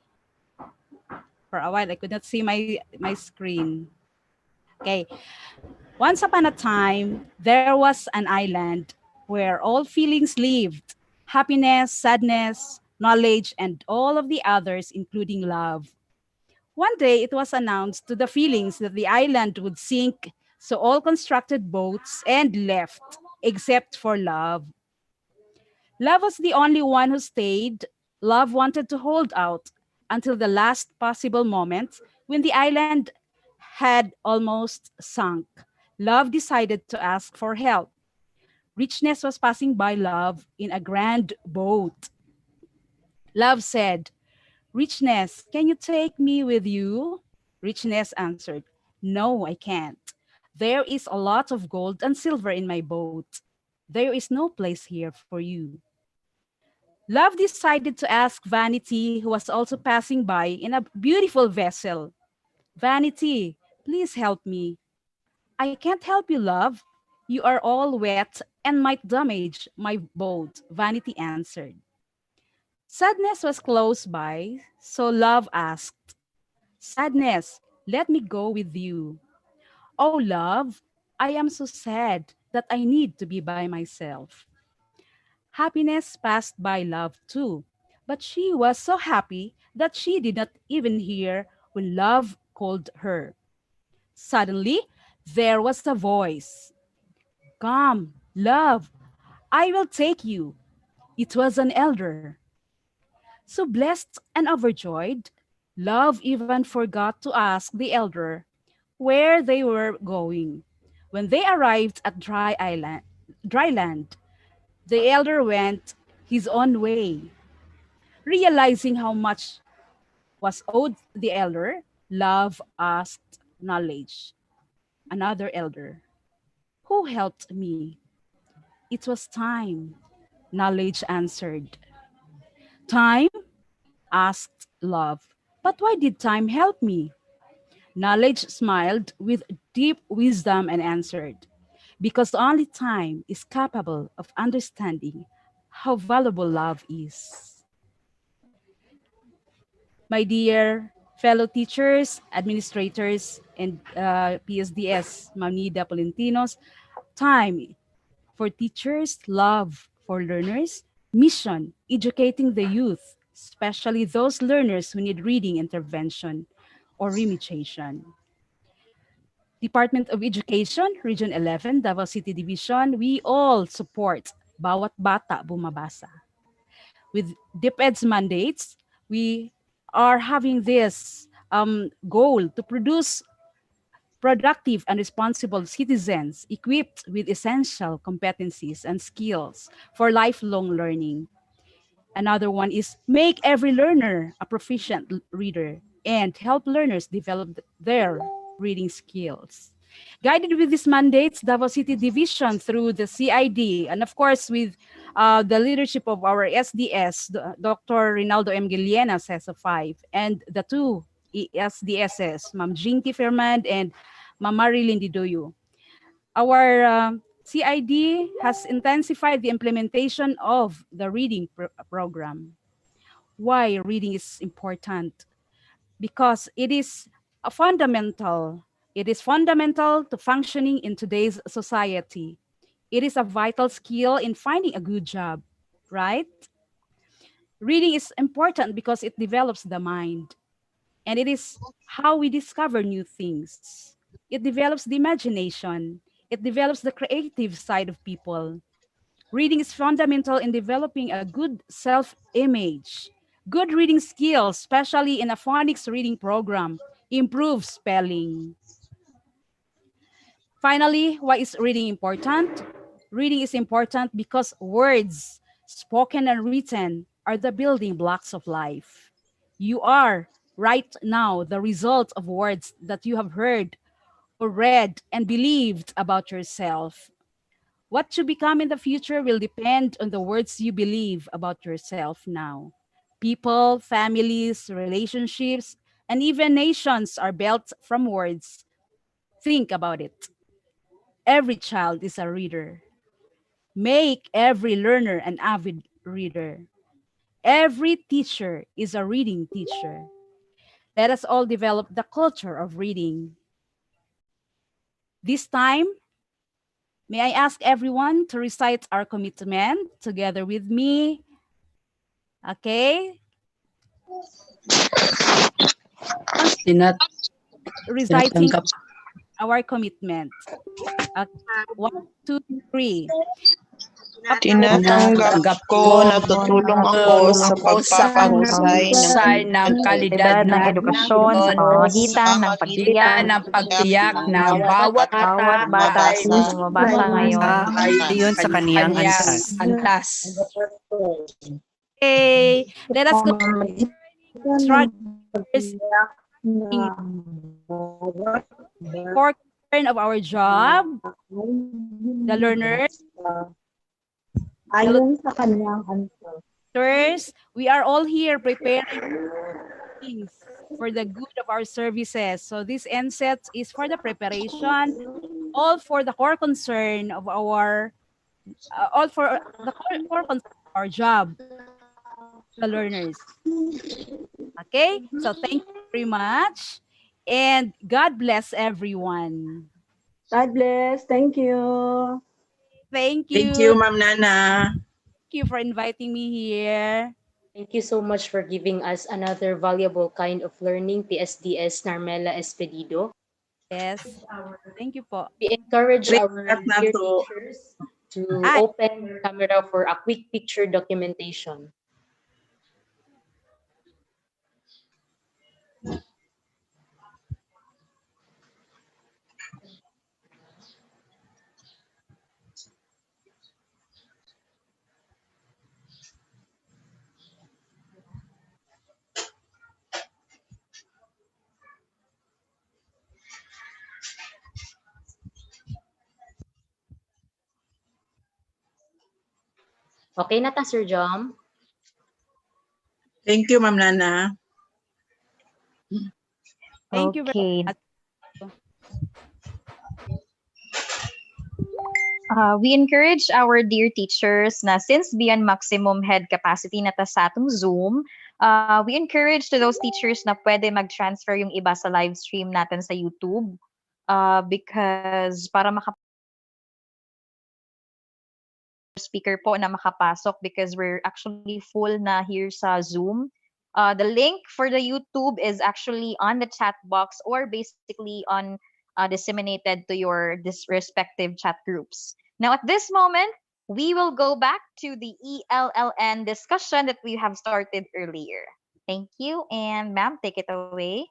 For a while, I could not see my screen. Okay. Once upon a time, there was an island where all feelings lived: happiness, sadness, knowledge, and all of the others, including love. One day, it was announced to the feelings that the island would sink, so all constructed boats and left, except for love. Love was the only one who stayed. Love wanted to hold out until the last possible moment when the island had almost sunk. Love decided to ask for help. Richness was passing by Love in a grand boat. Love said, "Richness, can you take me with you?" Richness answered, "No, I can't. There is a lot of gold and silver in my boat. There is no place here for you." Love decided to ask Vanity, who was also passing by in a beautiful vessel. "Vanity, please help me." "I can't help you, love. You are all wet and might damage my boat," Vanity answered. Sadness was close by, so Love asked, "Sadness, let me go with you." "Oh, love, I am so sad that I need to be by myself." Happiness passed by Love too, but she was so happy that she did not even hear when Love called her. Suddenly, there was a voice. "Come, love, I will take you." It was an elder. So blessed and overjoyed, Love even forgot to ask the elder where they were going. When they arrived at dry land, the elder went his own way. Realizing how much was owed the elder, Love asked Knowledge, another elder, "Who helped me?" "It was Time," Knowledge answered. "Time?" asked Love. "But why did Time help me?" Knowledge smiled with deep wisdom and answered, "Because only time is capable of understanding how valuable love is." My dear fellow teachers, administrators, and PSDS, Manida Polentinos, time for teachers, love for learners, mission, educating the youth, especially those learners who need reading intervention or remediation. Department of Education, Region 11, Davao City Division, we all support Bawat Bata Bumabasa. With DepEd's mandates, we are having this goal to produce productive and responsible citizens equipped with essential competencies and skills for lifelong learning. Another one is make every learner a proficient reader and help learners develop their reading skills. Guided with these mandates, Davao City Division through the CID, and of course with the leadership of our SDS, Dr. Rinaldo M. Guillena, CESA 5, and the two SDSS, Ma'am Jinky Fermand and Ma'am Marilyn Didoyo. Our CID has intensified the implementation of the reading program. Why reading is important? Because it is a fundamental. It is fundamental to functioning in today's society. It is a vital skill in finding a good job, right? Reading is important because it develops the mind. and it is how we discover new things. It develops the imagination. It develops the creative side of people. Reading is fundamental in developing a good self image. Good reading skills, especially in a phonics reading program, improves spelling. Finally, why is reading important? Reading is important because words, spoken and written, are the building blocks of life. You are, right now, the result of words that you have heard or read and believed about yourself. What you become in the future will depend on the words you believe about yourself now. People, families, relationships, and even nations are built from words. Think about it. Every child is a reader. Make every learner an avid reader. Every teacher is a reading teacher. Let us all develop the culture of reading. This time, may I ask everyone to recite our commitment together with me? Okay? Tinat Reciting Tinatanggap. our commitment. Okay. 1, 2, 3. Tinatanggap ko na tutulong ako sa pagpapahusay ng kalidad ng edukasyon sa pamamagitan ng pagtiyak na bawat bata ay bumabasa ngayon Ayon sa kaniyang antas. Okay, let us go structures for concern of our job, the learners, Ayon sa kanyang answers, we are all here preparing things for the good of our services. So this NSET is for the preparation, all for the core concern of our, all for the core concern of our job, the learners. Okay, so thank you very much, and God bless everyone. God bless. Thank you. Thank you. Thank you, Ma'am Nana. Thank you for inviting me here. Thank you so much for giving us another valuable kind of learning, PSDS Narmela Espedido. Yes. Thank you po. We encourage our Great na dear to. teachers to open your camera for a quick picture documentation. Okay na ta, Sir Jom? Thank you, Ma'am Nana. Thank you very much. We encourage our dear teachers na since beyond maximum head capacity na ta sa atong Zoom, we encourage to those teachers na pwede mag-transfer yung iba sa live stream natin sa YouTube because para speaker po na makapasok because we're actually full na here sa Zoom. The link for the YouTube is actually on the chat box or basically on disseminated to your respective chat groups. Now, at this moment, we will go back to the ELLN discussion that we have started earlier. Thank you. And ma'am, take it away.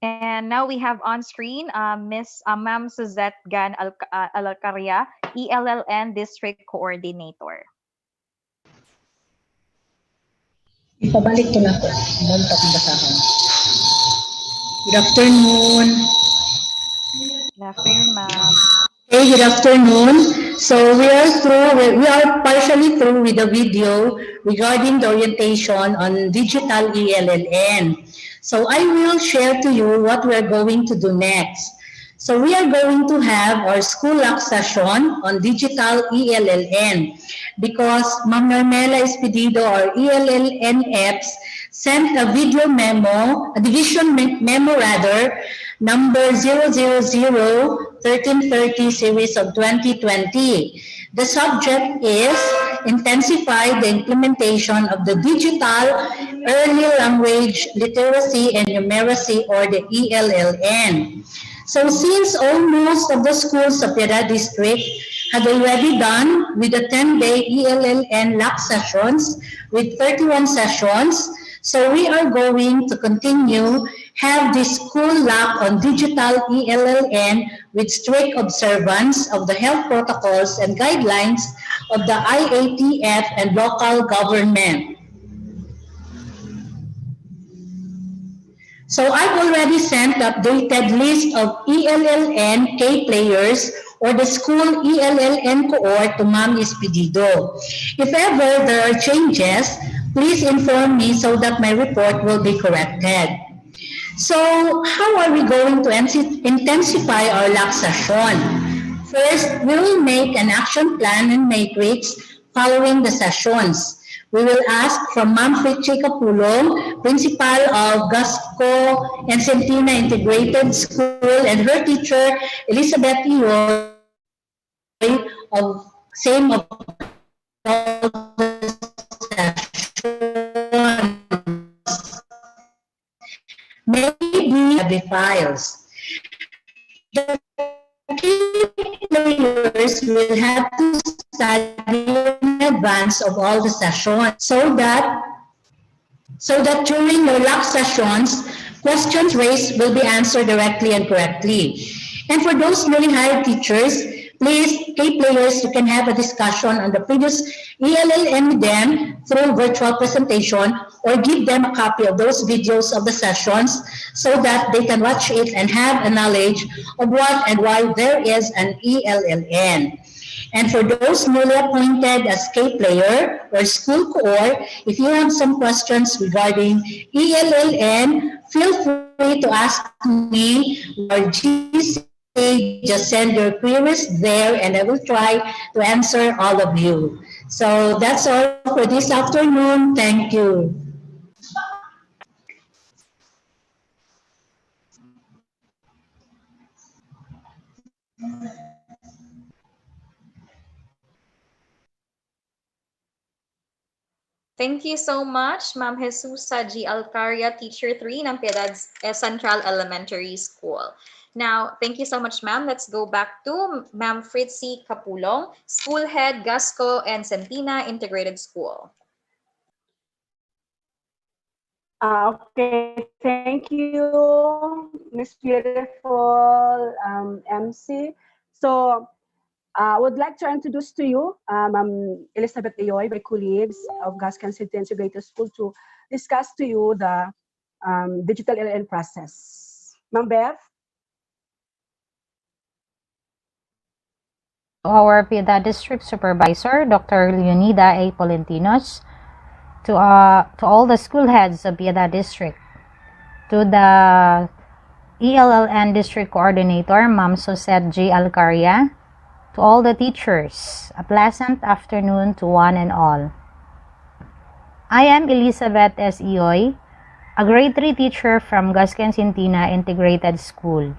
And now we have on screen Miss Ma'am Suzette Gan Alcaria, ELLN District Coordinator. Ipabalik ko na po. Balik akong basahan. Good afternoon. Good afternoon, ma'am. Hey, good afternoon. So we are partially through with the video regarding the orientation on digital ELLN. So I will share to you what we are going to do next. So we are going to have our school lock session on digital ELLN because Ma'am Normela Espedido, our ELLNFs, sent a video memo, a division memo rather, number 000-1330 series of 2020. The subject is intensify the implementation of the digital early language literacy and numeracy or the ELLN. So since almost of the schools of Piedad District had already done with the 10-day ELLN lock sessions with 31 sessions, so we are going to continue have this school lock on digital ELLN with strict observance of the health protocols and guidelines of the IATF and local government. So I've already sent updated list of ELLN K players or the school ELLN cohort to Ma'am Espedido. If ever there are changes, please inform me so that my report will be corrected. So how are we going to intensify our lock session? First, we will make an action plan and matrix following the sessions. We will ask from Ma'am Fritchie Capulong, Principal of Gasco and Centina Integrated School, and her teacher, Elizabeth Iyoy, of same of maybe the files. The players will have to study in advance of all the sessions so that during your lock sessions, questions raised will be answered directly and correctly. And for those newly hired teachers, please, K players, you can have a discussion on the previous ELLN with them through virtual presentation or give them a copy of those videos of the sessions so that they can watch it and have a knowledge of what and why there is an ELLN. And for those newly appointed as K player or school cohort, if you have some questions regarding ELLN, feel free to ask me or GC. Just send your queries there and I will try to answer all of you. So that's all for this afternoon. Thank you. Thank you so much, Ma'am Jesusa G. Alcaria, Teacher 3 ng Piedad Central Elementary School. Now, thank you so much, ma'am. Let's go back to Ma'am Fritzy Capulong, School Head, Gasco and Centina Integrated School. Okay, thank you, Miss Beautiful MC. So I would like to introduce to you Elizabeth Iyoy, my colleagues of Gascan City Integrated School, to discuss to you the digital LN process. Ma'am Bev? Our Piedad District Supervisor, Dr. Leonida A. Polentinos, to all the school heads of Piedad District, to the ELLN District Coordinator, Ma'am Suzette G. Alcaria, to all the teachers, a pleasant afternoon to one and all. I am Elizabeth S. Iyoy, a grade 3 teacher from Gascan Centina Integrated School.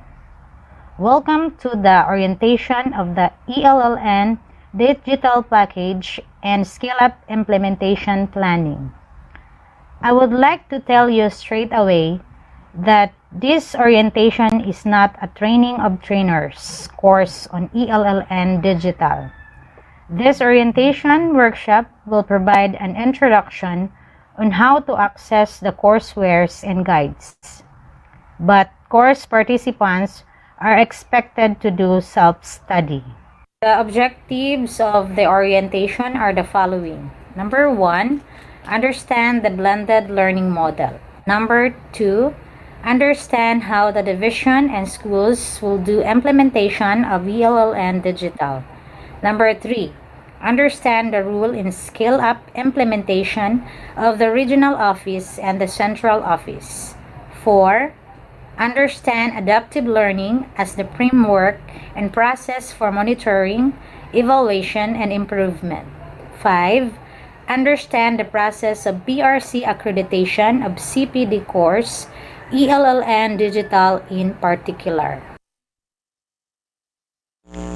Welcome to the orientation of the ELLN Digital Package and Scale-Up Implementation Planning. I would like to tell you straight away that this orientation is not a training of trainers course on ELLN Digital. This orientation workshop will provide an introduction on how to access the coursewares and guides. But course participants are expected to do self-study. The objectives of the orientation are the following. Number 1, understand the blended learning model. Number 2, understand how the division and schools will do implementation of ELL and digital. Number 3, understand the rule in scale-up implementation of the regional office and the central office. 4, understand adaptive learning as the framework and process for monitoring, evaluation, and improvement. 5, understand the process of PRC accreditation of CPD course, ELL and digital in particular.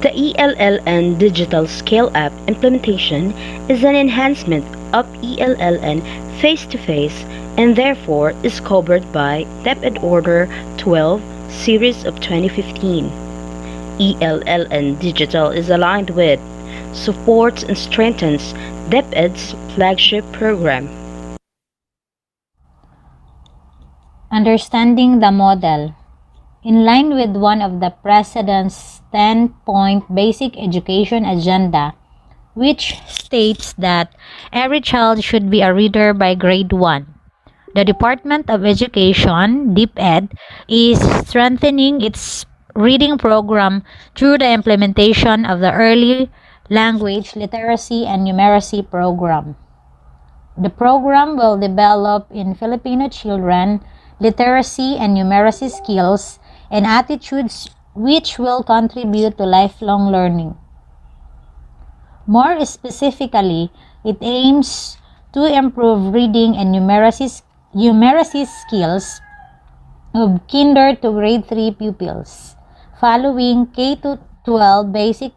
The ELL and digital scale-up implementation is an enhancement of ELL and face-to-face and therefore is covered by DepEd Order 12 Series of 2015. ELL and digital is aligned with, supports and strengthens DepEd's flagship program. Understanding the model. In line with one of the President's 10-point basic education agenda, which states that every child should be a reader by grade 1. The Department of Education, DepEd, is strengthening its reading program through the implementation of the Early Language Literacy and Numeracy program. The program will develop in Filipino children literacy and numeracy skills and attitudes which will contribute to lifelong learning. More specifically, it aims to improve reading and numeracy skills of kinder to grade 3 pupils, following K-12 basic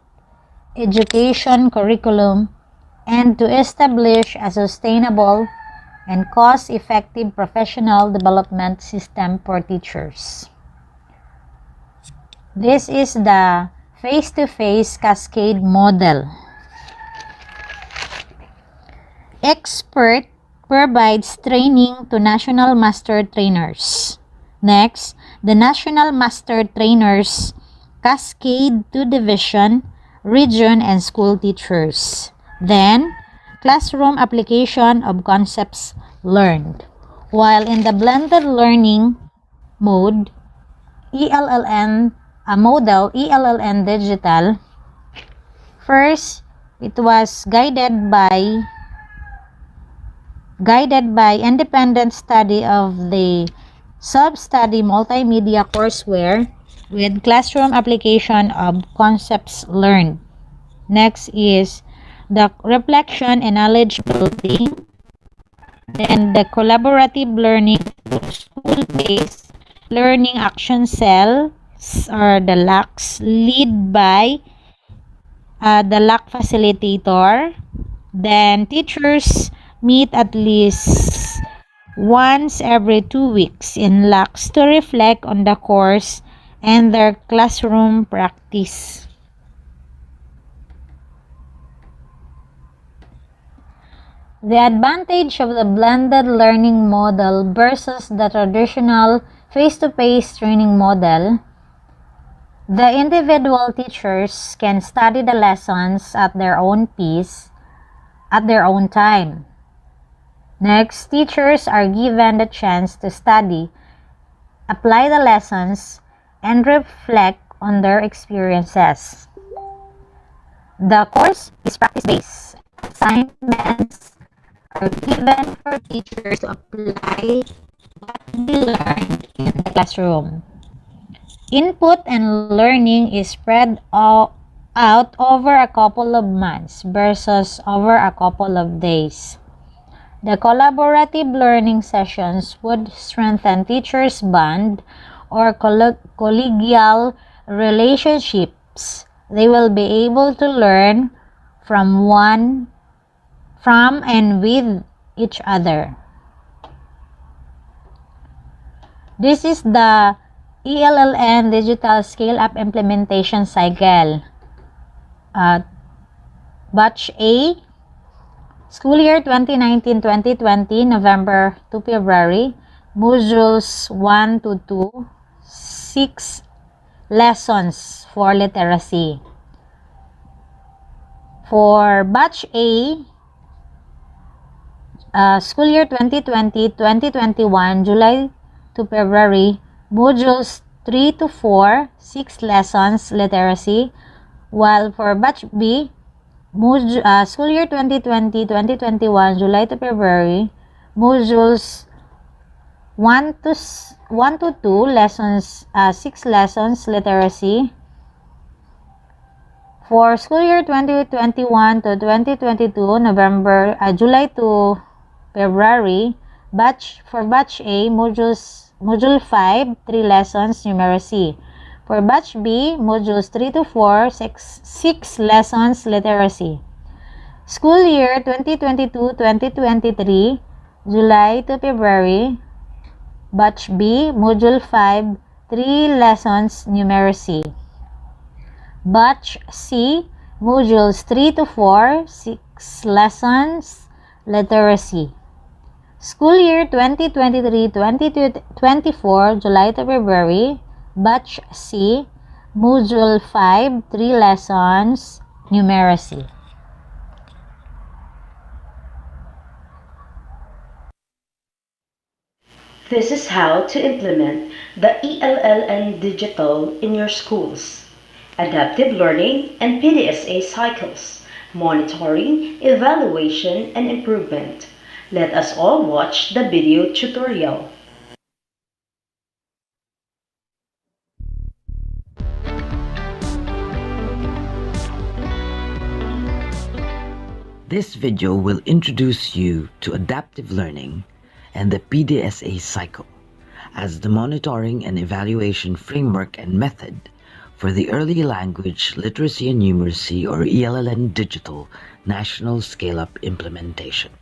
education curriculum, and to establish a sustainable and cost-effective professional development system for teachers. This is the face-to-face cascade model. Expert provides training to national master trainers. Next, the national master trainers cascade to division, region, and school teachers. Then, classroom application of concepts learned. While in the blended learning mode, ELLN digital, first, it was guided by independent study of the sub-study multimedia courseware with classroom application of concepts learned. Next is the reflection and knowledge building, then the collaborative learning, school-based learning action cells or the LACs lead by the LAC facilitator. Then teachers meet at least once every 2 weeks in LACs to reflect on the course and their classroom practice. The advantage of the blended learning model versus the traditional face-to-face training model: the individual teachers can study the lessons at their own pace, at their own time. Next, teachers are given the chance to study, apply the lessons, and reflect on their experiences. The course is practice-based. Assignments are given for teachers to apply what they learned in the classroom. Input and learning is spread out over a couple of months versus over a couple of days. The collaborative learning sessions would strengthen teachers' bond or collegial relationships. They will be able to learn from and with each other. This is the ELLN Digital Scale-Up Implementation Cycle. Batch A, school year 2019-2020, November to February, modules 1 to 2, 6 lessons for literacy. For batch A, school year 2020-2021, July to February, modules 3 to 4, 6 lessons literacy, while for batch B, school year 2020-2021, July to February, modules 1 to 2 lessons, 6 lessons literacy. For school year 2021 to 2022, July to February, for batch A, module 5, 3 lessons numeracy. For batch B, modules 3 to 4, 6 lessons literacy. School year 2022-2023, July to February, batch B, module 5, 3 lessons numeracy. Batch C, modules 3 to 4, 6 lessons literacy. School year 2023-2024, July to February, batch C, module 5, 3 lessons numeracy. This is how to implement the ELLN digital in your schools. Adaptive learning and PDSA cycles, monitoring, evaluation, and improvement. Let us all watch the video tutorial. This video will introduce you to adaptive learning and the PDSA cycle as the monitoring and evaluation framework and method for the Early Language Literacy and Numeracy or ELLN Digital National Scale-Up implementation.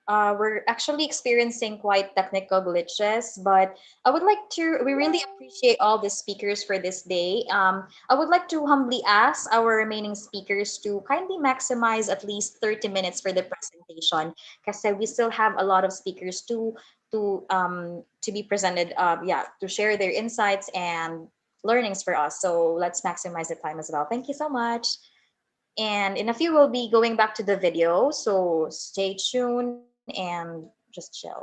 We're actually experiencing quite technical glitches, but we really appreciate all the speakers for this day. I would like to humbly ask our remaining speakers to kindly maximize at least 30 minutes for the presentation, because we still have a lot of speakers to be presented, to share their insights and learnings for us. So let's maximize the time as well. Thank you so much. And in a few, we'll be going back to the video. So stay tuned and just chill.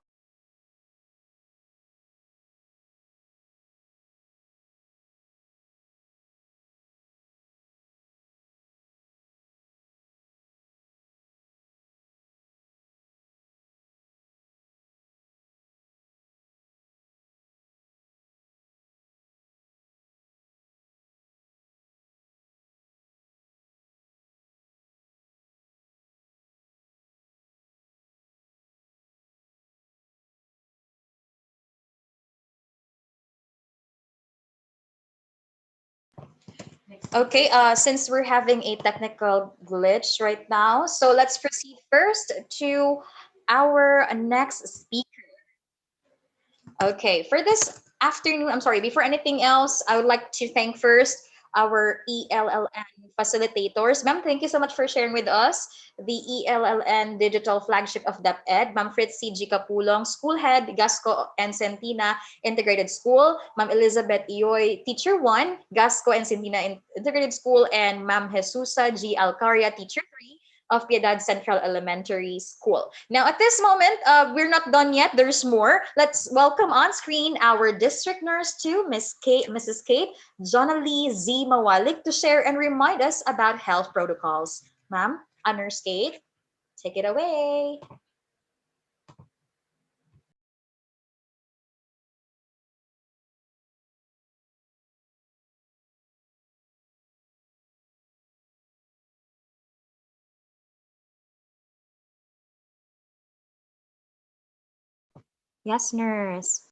Okay, since we're having a technical glitch right now, so let's proceed first to our next speaker. Okay, for this afternoon, I'm sorry, before anything else, I would like to thank first our ELLN facilitators. Ma'am, thank you so much for sharing with us the ELLN digital flagship of DepEd. Ma'am Fritzy G. Capulong, School Head, Gasco and Centina Integrated School. Ma'am Elizabeth Ioy, Teacher 1, Gasco and Centina Integrated School. And Ma'am Jesusa G. Alcaria, Teacher 3 of Piedad Central Elementary School. Now, at this moment, we're not done yet. There's more. Let's welcome on screen our district nurse to Mrs. Kate Jonalee Z. Mawalik to share and remind us about health protocols. Ma'am, Nurse Kate, take it away. Yes, nurse.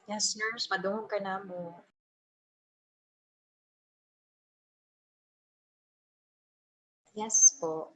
Yes, nurse, madungog ka na mo. Yes po.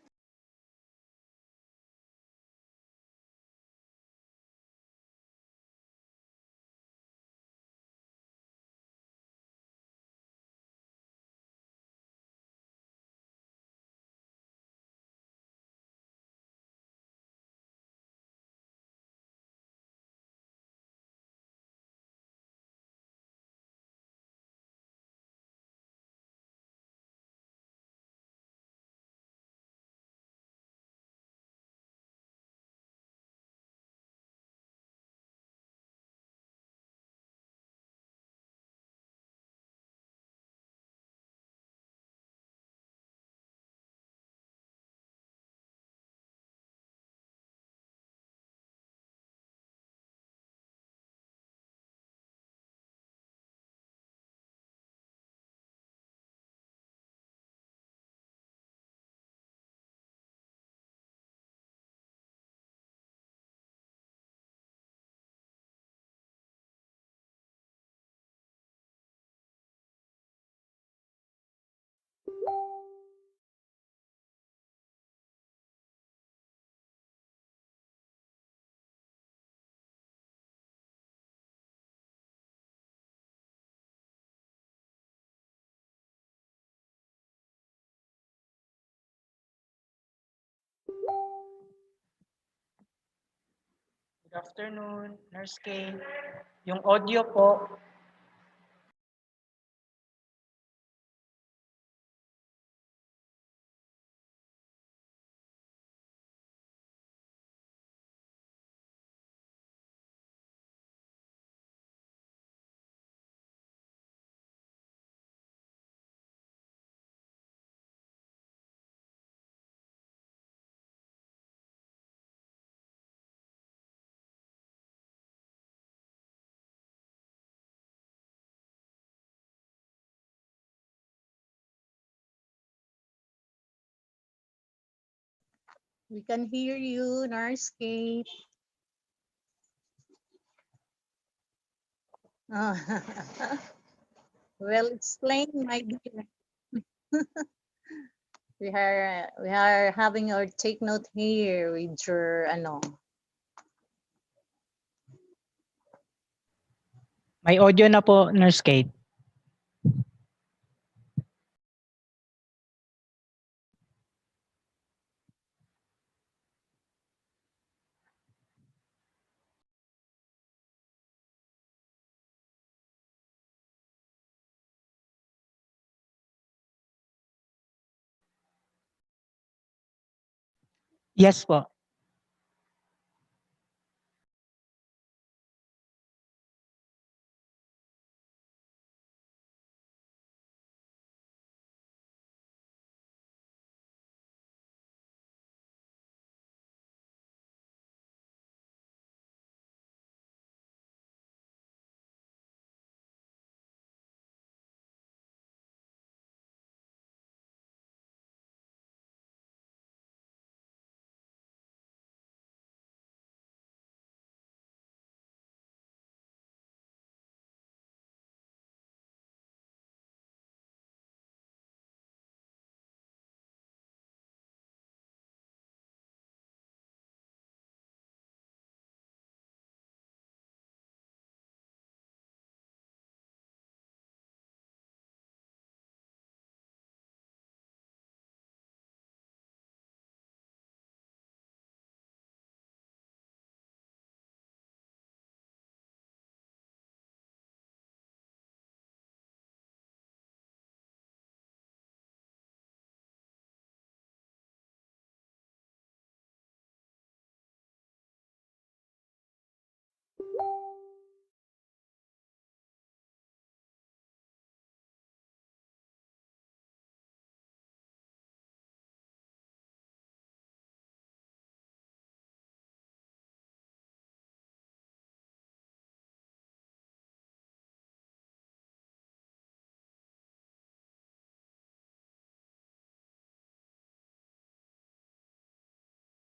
Good afternoon, Nurse Kay. Yung audio po, We can hear you, Nurse Kate. Ah, well explained, my dear. We are having our take note here with your may audio na po, Nurse Kate. Yes po.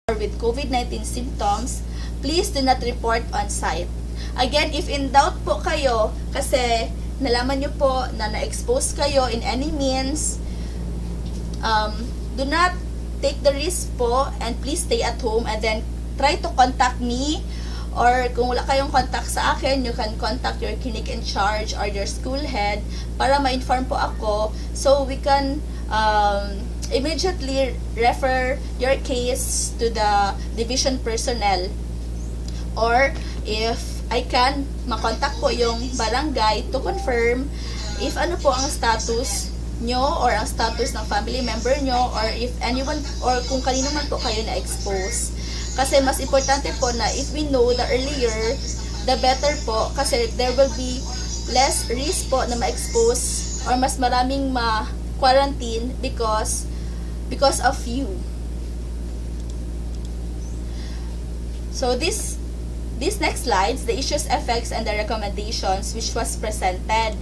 With COVID-19 symptoms, please do not report on site. Again, if in doubt po kayo, kasi nalaman nyo po na na-expose kayo in any means, do not take the risk po and please stay at home and then try to contact me, or kung wala kayong contact sa akin, you can contact your clinic in charge or your school head para ma-inform po ako so we can immediately refer your case to the division personnel, or if I can makontak po yung barangay to confirm if ano po ang status nyo or ang status ng family member nyo, or if anyone or kung kanino man po kayo na-expose. Kasi mas importante po na if we know the earlier, the better po, kasi there will be less risk po na ma-expose or mas maraming ma-quarantine because of you. So these next slides, the issues, effects, and the recommendations which was presented.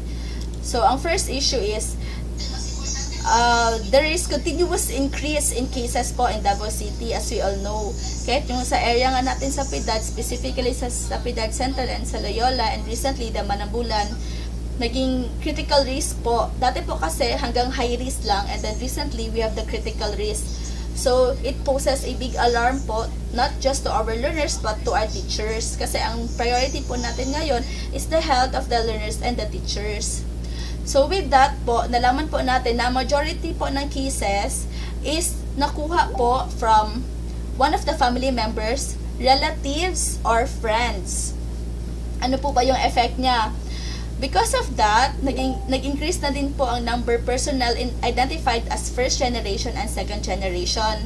So ang first issue is there is continuous increase in cases po in Davao City, as we all know. Kahit yung sa area nga natin sa Piedad, specifically sa Piedad Central and sa Loyola, and recently the Manambulan, naging critical risk po. Dati po kasi hanggang high risk lang, and then recently we have the critical risk. So it poses a big alarm po, not just to our learners but to our teachers. Kasi ang priority po natin ngayon is the health of the learners and the teachers. So with that po, nalaman po natin na majority po ng cases is nakuha po from one of the family members, relatives, or friends. Ano po ba yung effect niya? Because of that, nag-increase na din po ang number personnel identified as first generation and second generation.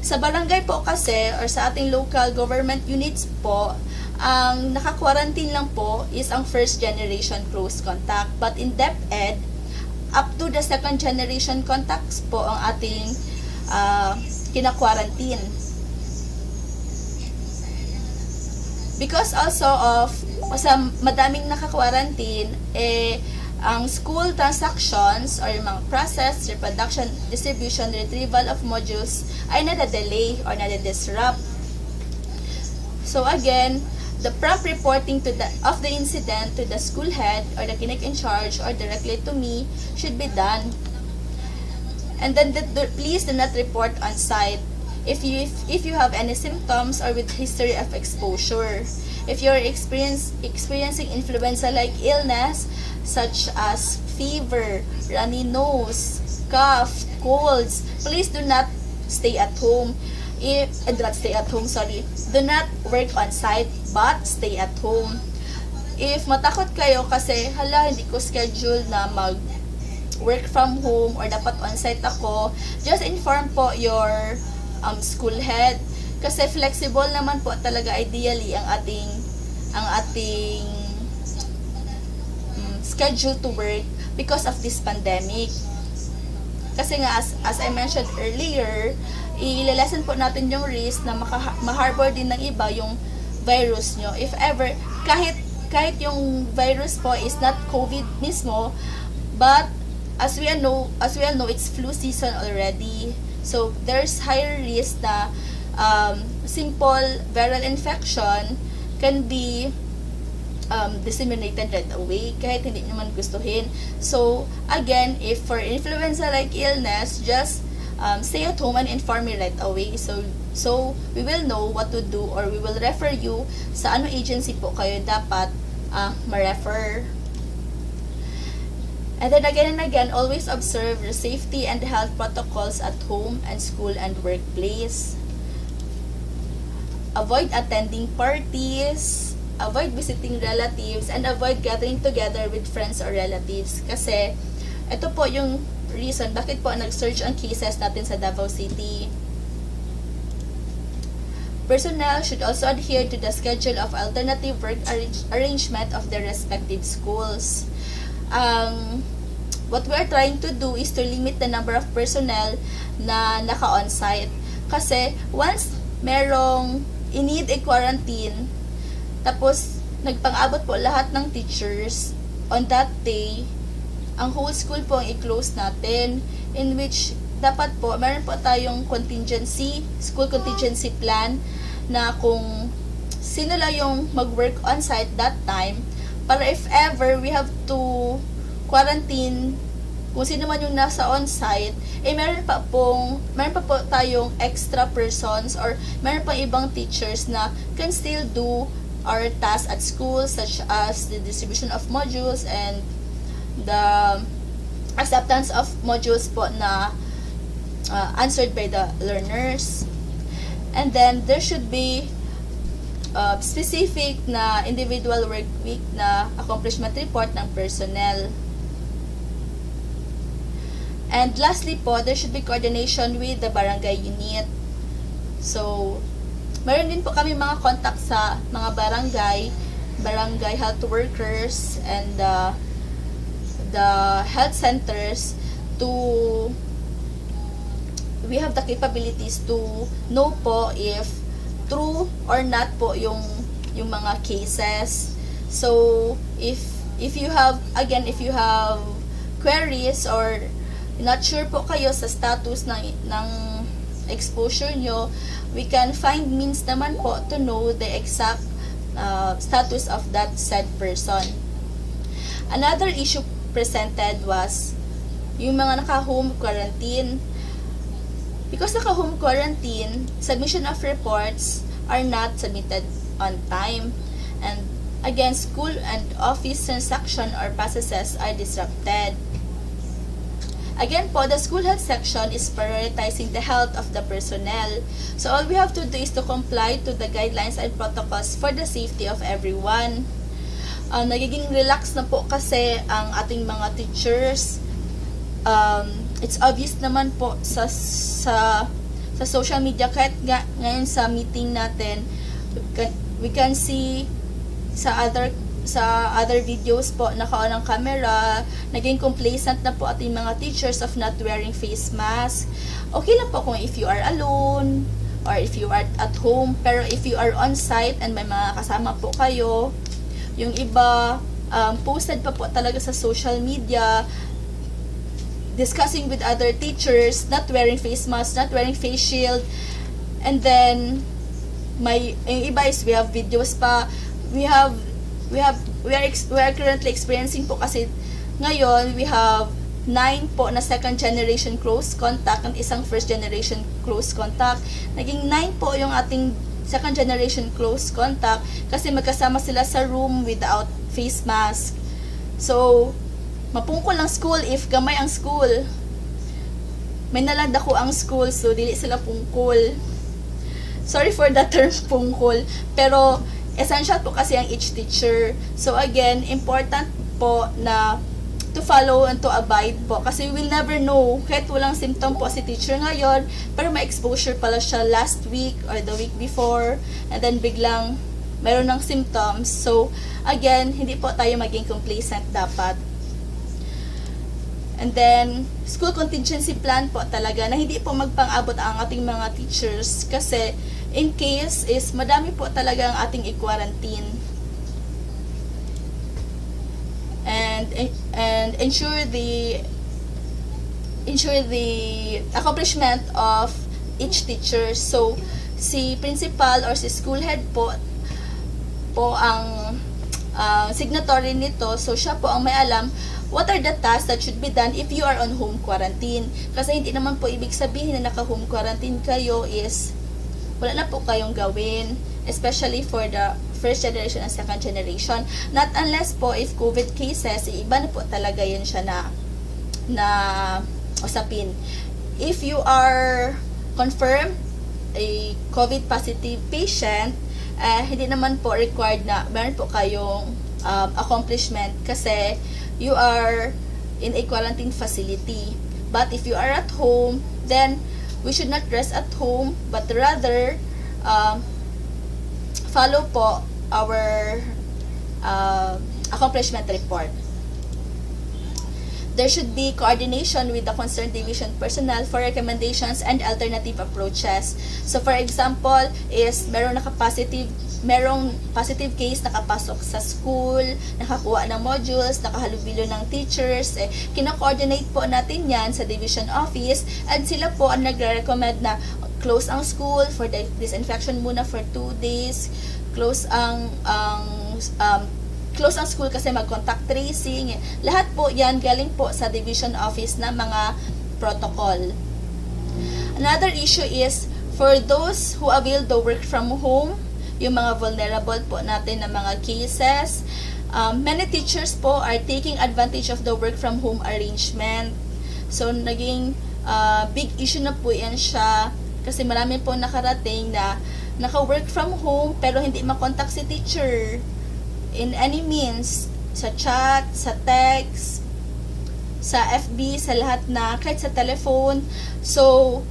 Sa barangay po kasi, or sa ating local government units po, ang naka-quarantine lang po is ang first generation close contact. But in DepEd, up to the second generation contacts po ang ating kina-quarantine. Because also of sa madaming naka-quarantine, ang school transactions or yung mga process, reproduction, distribution, retrieval of modules ay nada-delay or nada-disrupt. So again, the prompt reporting of the incident to the school head or the clinic in charge or directly to me should be done. And then please do not report on site if you have any symptoms or with history of exposure. If you're experiencing influenza-like illness such as fever, runny nose, cough, colds, please do not stay at home. Do not work on site but stay at home. If matakot kayo kasi hindi ko schedule na mag work from home or dapat on-site ako, just inform po your school head. Kasi flexible naman po talaga ideally ang ating schedule to work because of this pandemic. Kasi nga as I mentioned earlier, ilelesen po natin yung risk na ma-harbor din ng iba yung virus nyo. If ever, kahit yung virus po is not COVID mismo, but as we all know, it's flu season already. So there's higher risk na simple viral infection can be disseminated right away kahit hindi nyo man gustuhin. So again, if for influenza-like illness, just stay at home and inform me right away. So we will know what to do, or we will refer you sa ano agency po kayo dapat ma-refer. And then again and again, always observe the safety and health protocols at home and school and workplace. Avoid attending parties, avoid visiting relatives, and avoid gathering together with friends or relatives. Kasi ito po yung reason bakit po nag-surge ang cases natin sa Davao City. Personnel should also adhere to the schedule of alternative work arrangement of their respective schools. What we are trying to do is to limit the number of personnel na naka-on-site. Kasi once merong in-need a quarantine, tapos nagpang-abot po lahat ng teachers on that day, ang whole school po ang i-close natin, in which dapat po, meron po tayong school contingency plan, na kung sino lang yung mag-work on-site that time, para if ever we have to quarantine kung sino man yung nasa on-site, meron pa po tayong extra persons or meron pa ibang teachers na can still do our tasks at school, such as the distribution of modules and the acceptance of modules po na answered by the learners. And then there should be specific na individual work week na accomplishment report ng personnel. And lastly po, there should be coordination with the barangay unit. So, meron din po kami mga contact sa mga barangay health workers, and the health centers to we have the capabilities to know po if true or not po yung mga cases. So, if you have queries or not sure po kayo sa status ng exposure nyo, we can find means naman po to know the exact status of that said person. Another issue presented was yung mga naka-home quarantine. Because naka-home quarantine, submission of reports are not submitted on time. And again, school and office transaction or processes are disrupted. Again po, the school health section is prioritizing the health of the personnel. So all we have to do is to comply to the guidelines and protocols for the safety of everyone. Nagiging relax na po kasi ang ating mga teachers. It's obvious naman po sa social media, kahit ngayon sa meeting natin, we can see sa other videos po, naka-on ang camera, naging complacent na po ating mga teachers of not wearing face mask. Okay lang po kung if you are alone or if you are at home, pero if you are on site and may mga kasama po kayo, yung iba posted pa po talaga sa social media discussing with other teachers, not wearing face mask, not wearing face shield, and then yung iba is we have videos pa, we are currently experiencing po kasi ngayon we have 9 po na second generation close contact and isang first generation close contact. Naging 9 po yung ating second generation close contact kasi magkasama sila sa room without face mask. So, mapungkol ang school if gamay ang school. May nalanda ko ang school, so dili sila pungkol. Sorry for the term pungkol, pero essential po kasi ang each teacher. So again, important po na to follow and to abide po kasi we will never know, kahit walang symptom po si teacher ngayon, pero may exposure pala siya last week or the week before, and then biglang meron ng symptoms. So again, hindi po tayo maging complacent dapat. And then, school contingency plan po talaga na hindi po magpang-abot ang ating mga teachers kasi in case is madami po talaga ang ating i-quarantine. And ensure the accomplishment of each teacher. So, si principal or si school head po ang signatory nito. So, siya po ang may alam what are the tasks that should be done if you are on home quarantine. Kasi hindi naman po ibig sabihin na naka-home quarantine kayo is wala na po kayong gawin, especially for the first generation and second generation. Not unless po if COVID cases, iba na po talaga yun siya na usapin. If you are confirmed a COVID positive patient, hindi naman po required na meron po kayong accomplishment kasi you are in a quarantine facility. But if you are at home, then we should not rest at home, but rather follow po our accomplishment report. There should be coordination with the concerned division personnel for recommendations and alternative approaches. So for example, is merong positive case nakapasok sa school, nakakuha ng modules, nakahalubilo ng teachers, kino-coordinate po natin yan sa division office and sila po ang nagre-recommend na close ang school for the disinfection muna for 2 days, close ang close ang school kasi mag-contact tracing. Lahat po yan galing po sa division office na mga protocol. Another issue is for those who avail the work from home, yung mga vulnerable po natin na mga cases, many teachers po are taking advantage of the work from home arrangement. So, naging big issue na po yan siya kasi marami po nakarating na naka-work from home pero hindi makontak si teacher in any means, sa chat, sa text, sa FB, sa lahat na, kahit sa telephone. So,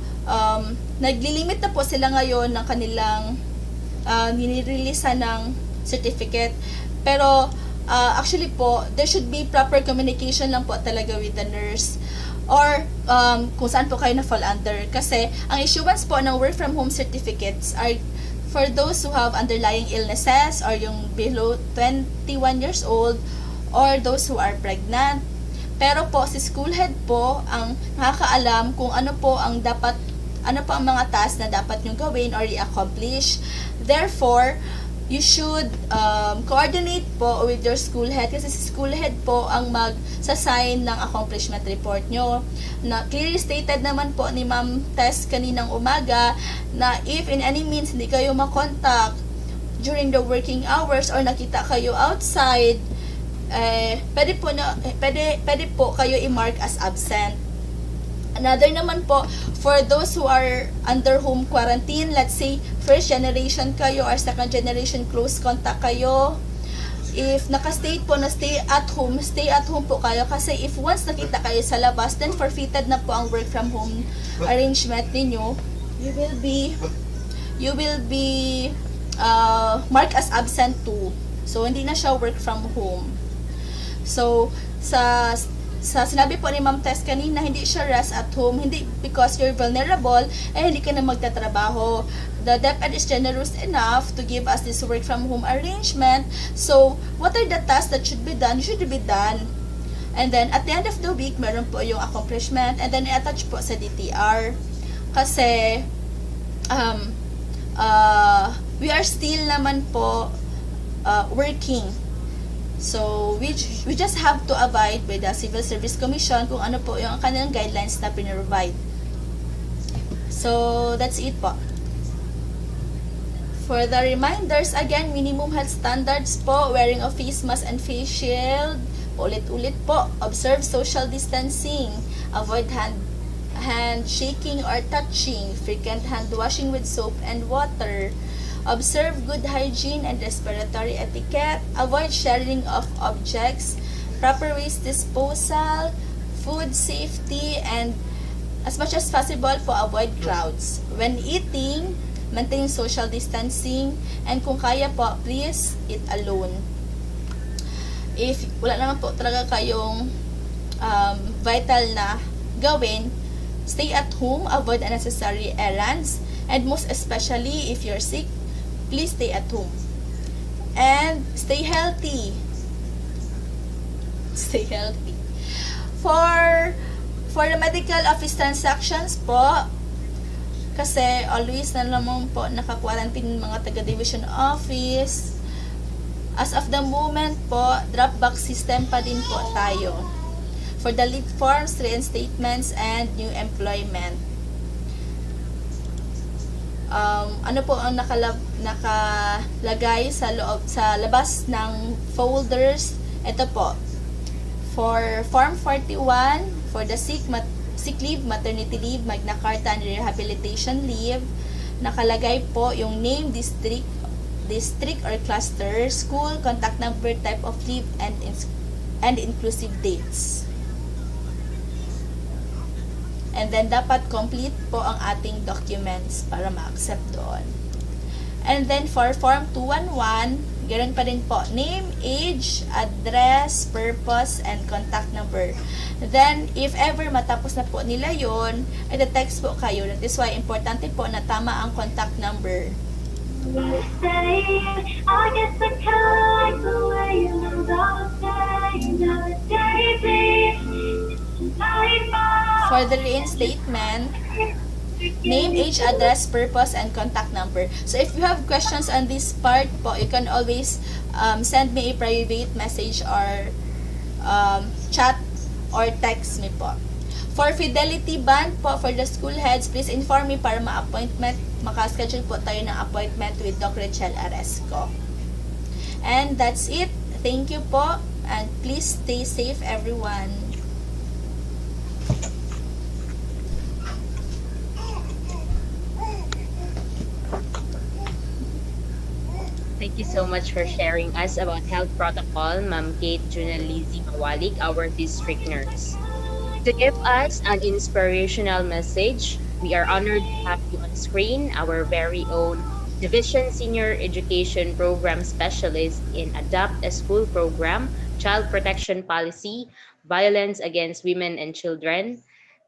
naglilimit na po sila ngayon ng kanilang nireleasean ng certificate. Pero, actually po, there should be proper communication lang po talaga with the nurse or kung saan po kayo na-fall under. Kasi, ang issuance po ng work from home certificates are for those who have underlying illnesses or yung below 21 years old or those who are pregnant. Pero po, si school head po ang nakakaalam kung ano po ang mga task na dapat nyo gawin or i-accomplish. Therefore, you should coordinate po with your school head kasi si school head po ang mag-assign ng accomplishment report nyo. Na clearly stated naman po ni Ma'am Tess kaninang umaga na if in any means hindi kayo makontak during the working hours or nakita kayo outside, pwede po kayo i-mark as absent. Another naman po, for those who are under home quarantine, let's say, first generation kayo or second generation close contact kayo, if naka-state po na stay at home po kayo kasi if once nakita kayo sa labas, then forfeited na po ang work from home arrangement ninyo. You will be marked as absent too. So, hindi na siya work from home. So, sa sinabi po ni Ma'am Tess kanina, hindi siya rest at home, hindi because you're vulnerable, hindi ka na magtatrabaho. The DepEd is generous enough to give us this work from home arrangement. So, what are the tasks that should be done? Should be done. And then, at the end of the week, meron po yung accomplishment and then i-attach po sa DTR. Kasi, we are still naman po working. So, we just have to abide by the Civil Service Commission kung ano po yung kanilang guidelines na pinrovide. So, that's it po. For the reminders, again, minimum health standards po, wearing of face mask and face shield, ulit-ulit po, observe social distancing, avoid hand shaking or touching, frequent hand washing with soap and water, observe good hygiene and respiratory etiquette, avoid sharing of objects, proper waste disposal, food safety, and as much as possible po, avoid crowds. When eating, maintain social distancing, and kung kaya po, please eat alone. If wala naman po talaga kayong vital na gawin, stay at home, avoid unnecessary errands, and most especially if you're sick, please stay at home. And stay healthy. Stay healthy. For the medical office transactions po, kasi always na naman po naka-quarantine mga taga-division office. As of the moment po, drop-box system pa din po tayo. For the leave forms, reinstatements, and new employment. Ano po ang nakalagay sa labas ng folders? Ito po. For Form 41, for the sick leave, maternity leave, Magna Carta, and rehabilitation leave, nakalagay po yung name, district or cluster, school, contact number, type of leave, and inclusive dates. And then, dapat complete po ang ating documents para ma-accept doon. And then, for Form 211, ganoon pa rin po, name, age, address, purpose, and contact number. Then, if ever matapos na po nila yun, text po kayo. That is why, importante po na tama ang contact number. For the reinstatement, Name, age, address, purpose, and contact number. So if you have questions on this part po, you can always send me a private message or chat or text me po. For fidelity band po, for the school heads, please inform me para ma-appointment, makaschedule po tayo ng appointment with Dr. Rachel Aresco. And that's it. Thank you po, and please stay safe everyone. Thank you so much for sharing us about health protocol, Ma'am Kate Junalizi Mawalik, our district nurse. To give us an inspirational message, we are honored to have you on screen, our very own Division Senior Education Program Specialist in Adapt a School Program, Child Protection Policy, Violence Against Women and Children,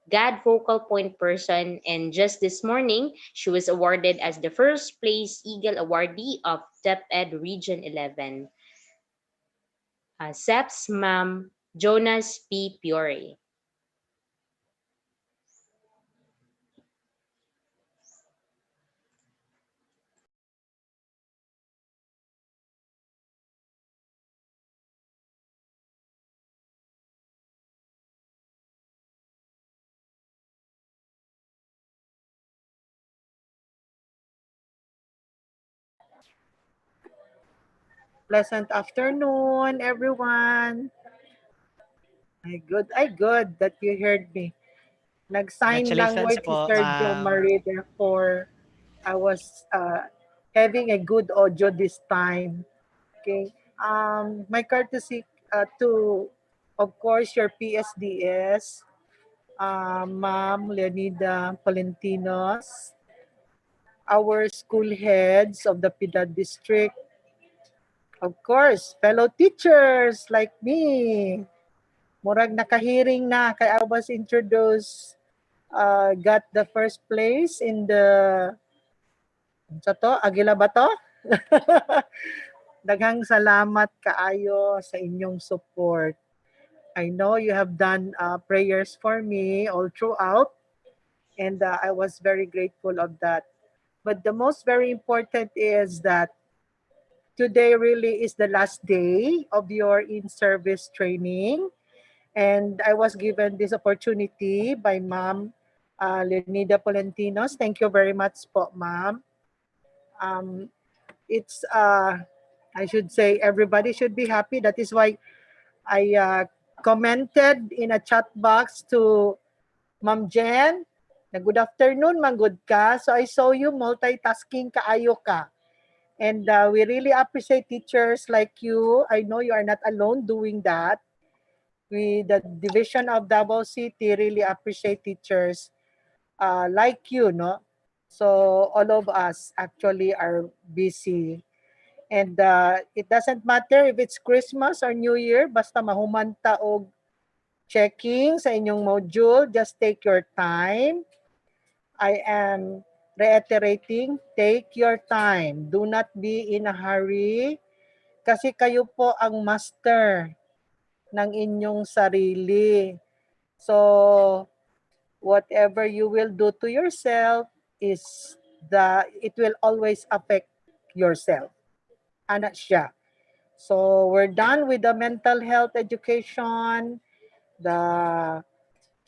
GAD focal point person, and just this morning, she was awarded as the first place Eagle Awardee of DepEd Region 11. SEPS Ma'am Jonas P. Piore. Pleasant afternoon, everyone. Good that you heard me. Nag-sign Congratulations language si po, Sir Joe ma'am. Marie, therefore I was having a good audio this time. Okay. My courtesy to, of course, your PSDS, Ma'am Leonida Palentinos, our school heads of the Piedad district, of course, fellow teachers like me. Murag nakahiring na kay I was introduced, got the first place in the sa to, Agila ba to? Daghang salamat kaayo sa inyong support. I know you have done prayers for me all throughout, and I was very grateful of that. But the most very important is that today really is the last day of your in-service training. And I was given this opportunity by Ma'am Leonida Polentinos. Thank you very much po, Ma'am. It's, I should say, everybody should be happy. That is why I commented in a chat box to Ma'am Jen, na good afternoon, manggod ka. So I saw you multitasking kaayo ka. And we really appreciate teachers like you. I know you are not alone doing that. We, the Division of Davao City, really appreciate teachers like you, no? So all of us actually are busy. And it doesn't matter if it's Christmas or New Year, basta mahumanta og checking sa inyong module, just take your time. I am reiterating, take your time. Do not be in a hurry kasi kayo po ang master ng inyong sarili. So, whatever you will do to yourself is it will always affect yourself. Ana siya. So, we're done with the mental health education, the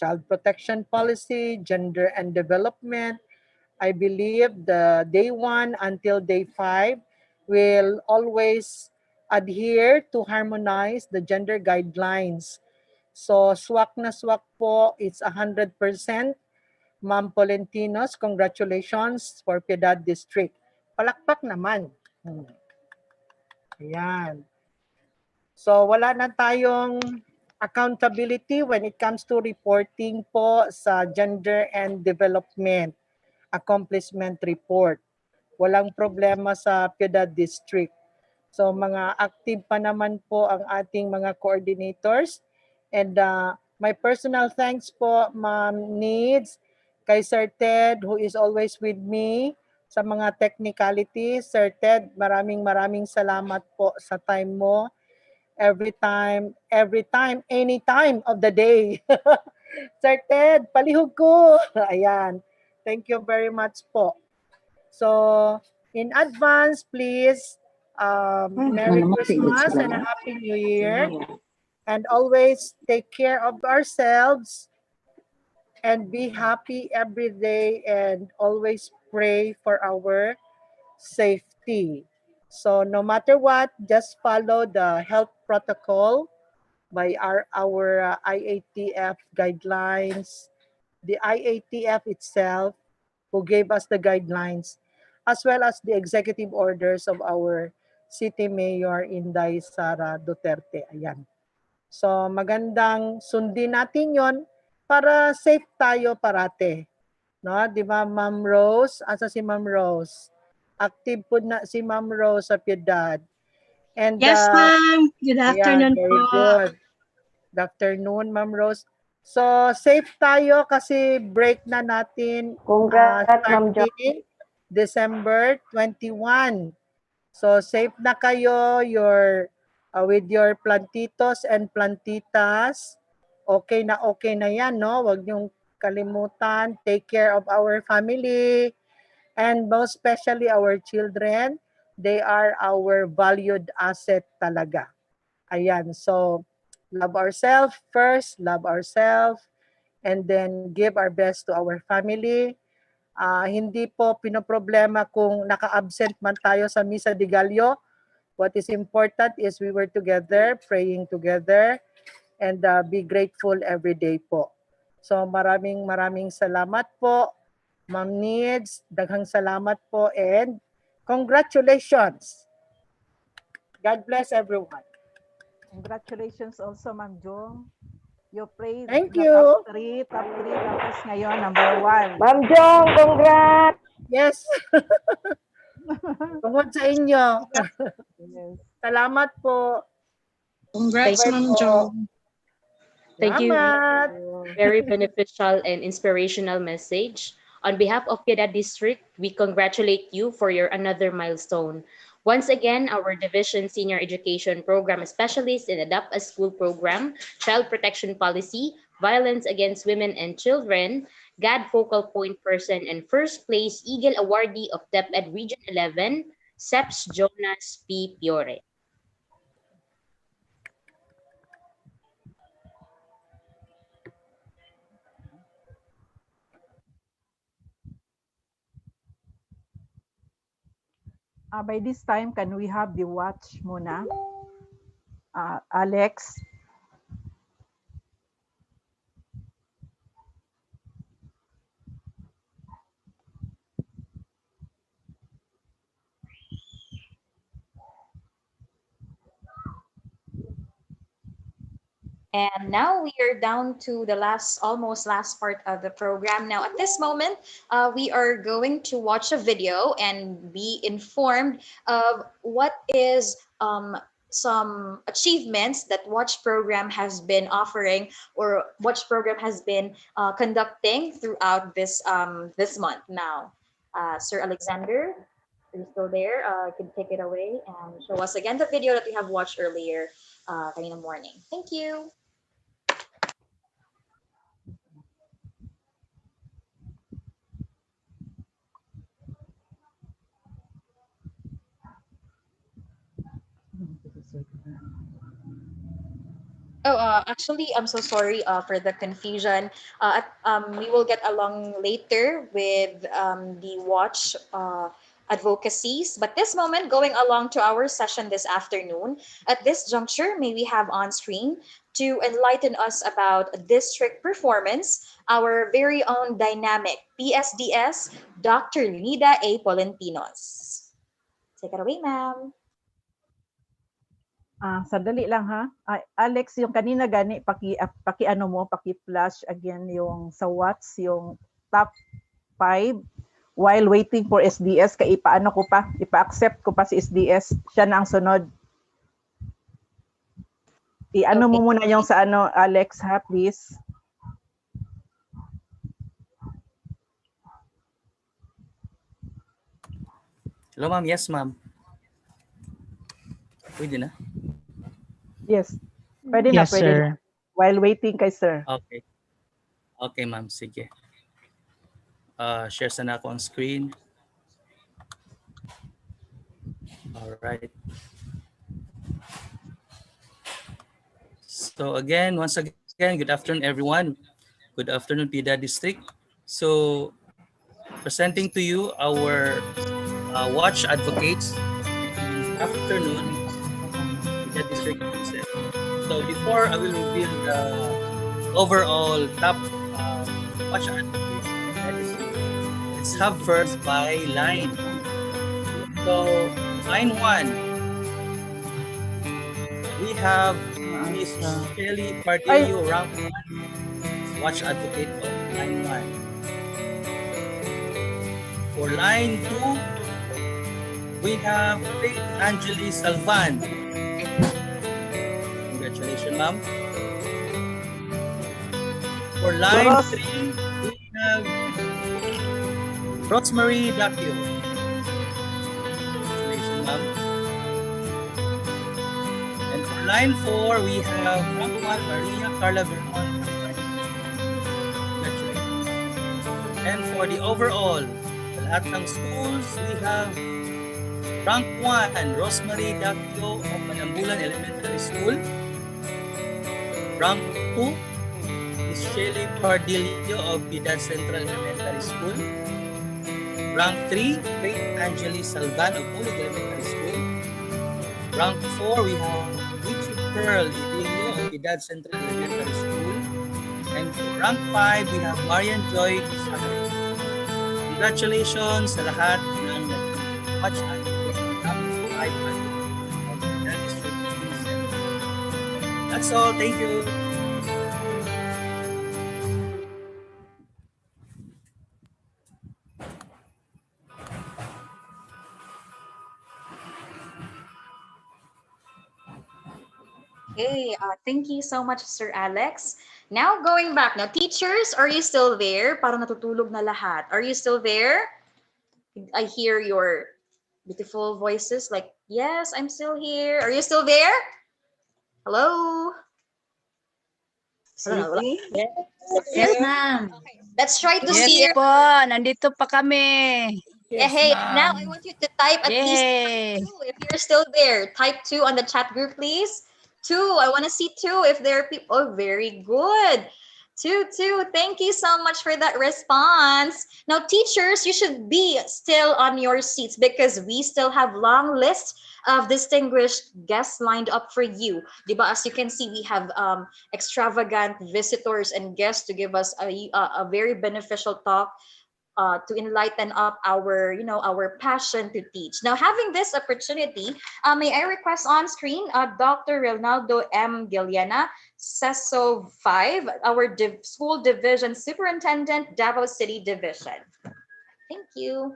child protection policy, gender and development. I believe the day 1 until day 5 will always adhere to harmonize the gender guidelines. So swak na swak po, it's 100%. Ma'am Polentinos, congratulations for Piedad District. Palakpak naman. Ayan. So wala na tayong accountability when it comes to reporting po sa gender and development accomplishment report. Walang problema sa Piedad District. So mga active pa naman po ang ating mga coordinators. And my personal thanks po, Ma'am Needs, kay Sir Ted who is always with me sa mga technicalities. Sir Ted, maraming salamat po sa time mo. Every time, any time of the day. Sir Ted, palihog ko. Ayan. Thank you very much po. So, in advance, please, Merry Christmas and a Happy New Year. And always take care of ourselves and be happy every day and always pray for our safety. So no matter what, just follow the health protocol by our IATF guidelines, the IATF itself who gave us the guidelines, as well as the executive orders of our City Mayor Inday Sara Duterte. Ayan. So magandang sundin natin yon para safe tayo parate. No, 'di ba Ma'am Rose? Asa si Ma'am Rose? Active po na si Ma'am Rose sa Piedad. And Yes, ma'am. Good ayan, afternoon very po. good. Good afternoon, Ma'am Rose. So safe tayo kasi break na natin starting December 21. So safe na kayo with your plantitos and plantitas. Okay na yan, no? Huwag niyong kalimutan. Take care of our family and most especially our children. They are our valued asset talaga. Ayan, so love ourselves first, love ourselves, and then give our best to our family. Hindi po pinoproblema kung naka-absent man tayo sa Misa de Gallo. What is important is we were together, praying together, and be grateful every day po. So maraming salamat po, Ma'am Needs. Daghang salamat po and congratulations. God bless everyone. Congratulations also, Ma'am Jo. You prayed Thank the you. top three, tapos ngayon, number 1. Ma'am Jong, congrats! Yes. Tungkol sa inyo. Yes. Salamat po. Congrats, Bye-bye Ma'am po. Jong. Thank you. Salamat. Very beneficial and inspirational message. On behalf of Piedad District, we congratulate you for your another milestone. Once again, our Division Senior Education Program Specialist in Adapt a School Program, Child Protection Policy, Violence Against Women and Children, GAD Focal Point Person, and First Place Eagle Awardee of DepEd Region 11, Seps Jonas P. Piore. By this time, can we have the watch muna? Alex? And now we are down to the almost last part of the program. Now, at this moment, we are going to watch a video and be informed of what is some achievements that Watch program has been offering, or Watch program has been conducting throughout this month. Now, Sir Alexander, are you still there? You can take it away and show us again the video that we have watched earlier kanina morning. Thank you. Oh, actually, I'm so sorry for the confusion. We will get along later with the watch advocacies. But this moment, going along to our session this afternoon, at this juncture, may we have on screen to enlighten us about district performance, our very own dynamic PSDS, Dr. Lunida A. Polentinos. Take it away, ma'am. Sandali lang ha. Alex, yung kanina gani paki ano mo, paki-flash again yung sa watch yung top 5 while waiting for SDS kay ipaano ko pa, ipa-accept ko pa si SDS, siya na ang sunod. I-ano mo muna yung sa ano Alex ha, please. Hello ma'am, yes ma'am. Pwede na? Yes. Pwede na, Yes, pwede sir. na. While waiting kay sir. Okay. Okay ma'am, sige. share sa nako ang screen. All right. So again, once again, good afternoon everyone. Good afternoon Piedad District. So presenting to you our watch advocates this afternoon, Piedad District Council. So before I will reveal the overall top watch advocates in Piedad District, let's have first by line. So line 1, we have Miss Shelly Pardillo, rank 1, watch advocate of line 1. For line 2, we have Faith Angeli Salvan. Congratulations, ma'am. For line 3, we have Rosemary Dacchio. Congratulations, ma'am. And for line 4, we have rank 1, Maria Carla Vermont. Congratulations. And for the overall, sa lahat ng schools, we have rank 1, Rosemary Dacchio of Manambulan Elementary School. Rank 2, Miss Shelly Pardillo of Piedad Central Elementary School. Rank 3, Faith Angeli Salvan of Bulig Elementary School. Rank 4, we have Witchy Pearl Idilio of Piedad Central Elementary School. And for rank 5, we have Marian Joy Isabel. Congratulations sa lahat ng watch advocates ng top 5 of Piedad District. That's all. Thank you. Okay, thank you so much, Sir Alex. Now, going back. Now, teachers, are you still there? Parang natutulog na lahat. Are you still there? I hear your beautiful voices like, yes, I'm still here. Are you still there? Hello? Sleeping? Yes, ma'am. Okay, let's try to Yes see. po, nandito pa kami. Yeah, hey, now I want you to type at least 2 if you're still there. Type 2 on the chat group, please. 2. I want to see 2 if there are people. Oh, very good. 2. Thank you so much for that response. Now, teachers, you should be still on your seats because we still have long list of distinguished guests lined up for you. Diba? As you can see, we have extravagant visitors and guests to give us a very beneficial talk to enlighten up our, our passion to teach. Now, having this opportunity, may I request on screen Dr. Ronaldo M. Giliana, CESO 5, our school division superintendent, Davao City Division. Thank you.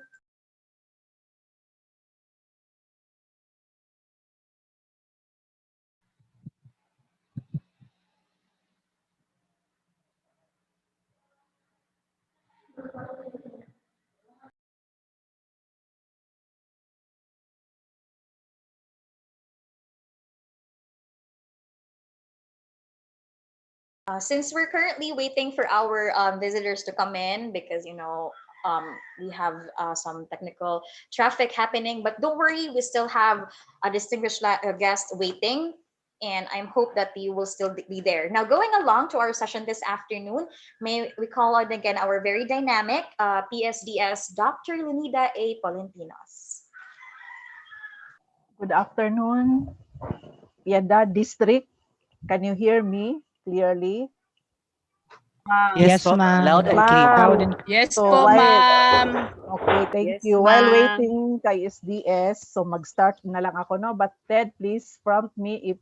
Since we're currently waiting for our visitors to come in because, we have some technical traffic happening, but don't worry, we still have a distinguished guest waiting, and I hope that you will still be there. Now, going along to our session this afternoon, may we call on again our very dynamic PSDS, Dr. Leonida A. Polentinos. Good afternoon, Piedad District. Can you hear me clearly? Yes, po. Loud and clear. Yes So po, ma'am. Okay, thank Yes, you. While ma'am. waiting kay SDS, so mag-start na lang ako, no? But Ted, please prompt me if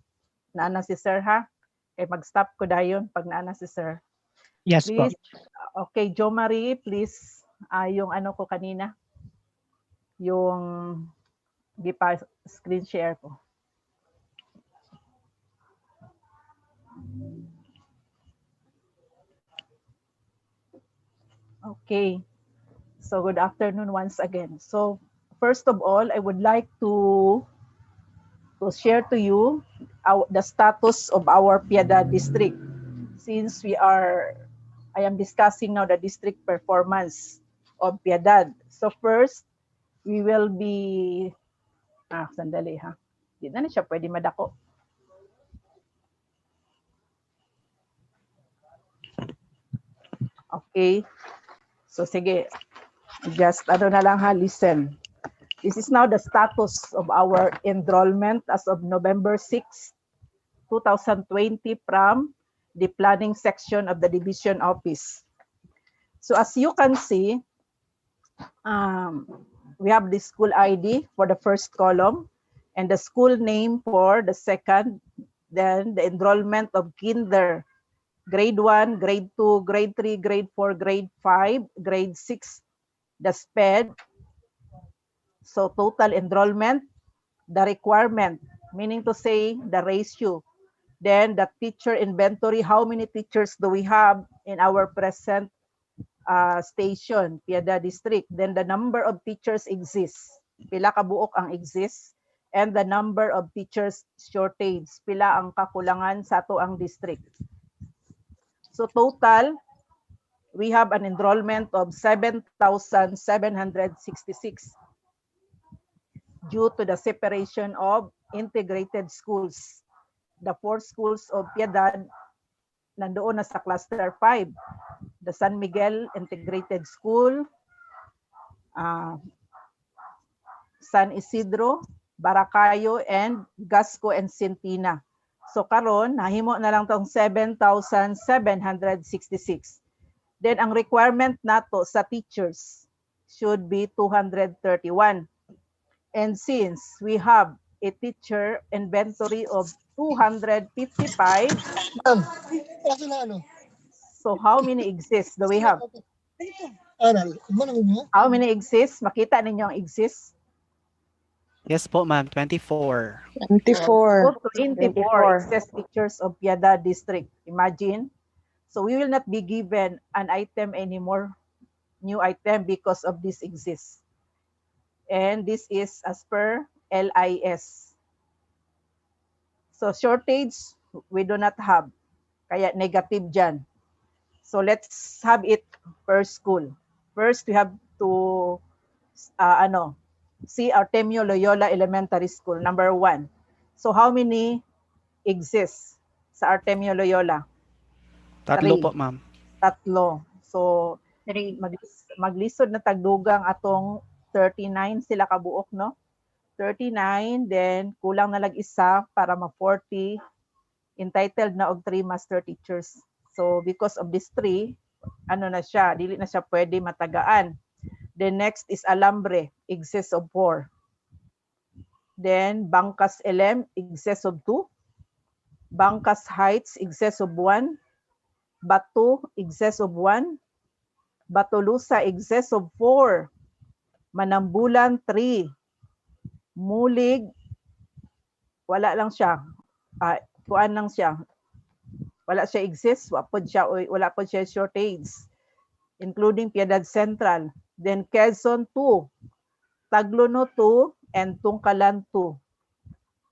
naana si Sir, ha? Okay, mag-stop ko dayon pag naana si Sir. Yes po. Please, okay, Jo Marie, please, yung ano ko kanina, yung gipa screen share ko. Okay. So good afternoon once again. So first of all, I would like to share to you the status of our Piedad district. Since I am discussing now the district performance of Piedad. So first, we will be, sandali ha. Di na siya pwede madako. Okay. So sige, just na lang ha, listen. This is now the status of our enrollment as of November 6, 2020 from the planning section of the division office. So as you can see, we have the school ID for the first column and the school name for the second, then the enrollment of kinder, grade 1, grade 2, grade 3, grade 4, grade 5, grade 6, the SPED. So total enrollment, the requirement, meaning to say the ratio. Then the teacher inventory, how many teachers do we have in our present station, Piedad District. Then the number of teachers exists. Pila ka buok ang exists. And the number of teachers shortage. Pila ang kakulangan sa ato ang district. So total, we have an enrollment of 7,766 due to the separation of integrated schools. The 4 schools of Piedad nandoon na sa cluster 5. The San Miguel Integrated School, San Isidro, Baracayo, and Gasco and Sintina. So karon nahimo na lang tong 7,766. Then ang requirement nato sa teachers should be 231. And since we have a teacher inventory of 255, so how many exists do we have? How many exists? Makita ninyo ang exists? Yes po, ma'am. 24. 24. So 24 exists teachers of Piedad District. Imagine. So we will not be given an item anymore, new item, because of this exists. And this is as per LIS. So shortage, we do not have. Kaya negative dyan. So let's have it per school. First, we have to see Artemio Loyola Elementary School, number 1. So how many exists sa Artemio Loyola? 3 po, ma'am. 3. So maglisod na tagdugang atong 39 sila kabuok, no? 39, then kulang na lag isa para ma-40. Entitled na og 3 master teachers. So because of this 3, na siya, dili na siya pwede matagaan. The next is Alambre, excess of 4. Then Bangkas Elem, excess of 2. Bangkas Heights, excess of 1. Batu, excess of 1. Batulusa, excess of 4. Manambulan, 3. Mulig, wala lang siya. Kuan lang siya. Wala siya exist, wala po siya shortage, including Piedad Central. Then Quezon 2, Taglono 2, and Tungkalan 2.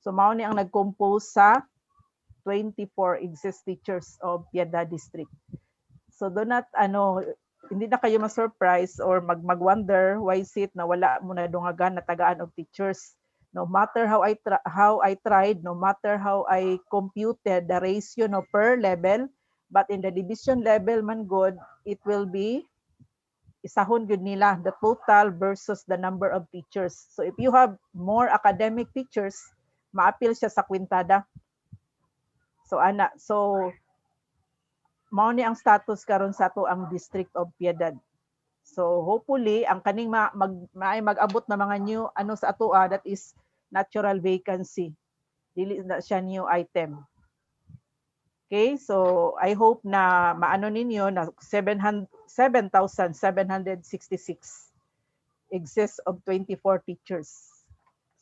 So mao ni ang nag-compose sa 24 exist teachers of Piedad District. So do not hindi na kayo ma-surprise or mag-wonder why is it na wala mo na dungagan na tagaan of teachers. No matter how I tried, no matter how I computed the ratio no per level, but in the division level man good, it will be isahon gud nila the total versus the number of teachers. So if you have more academic teachers, maapil siya sa kwintada. So mao ni ang status karon sa ato ang District of Piedad. So hopefully ang kaning mag-abot na mga new sa ato that is natural vacancy. Dili na siya new item. Okay, so I hope na maano ninyo na 7,766 exists of 24 teachers.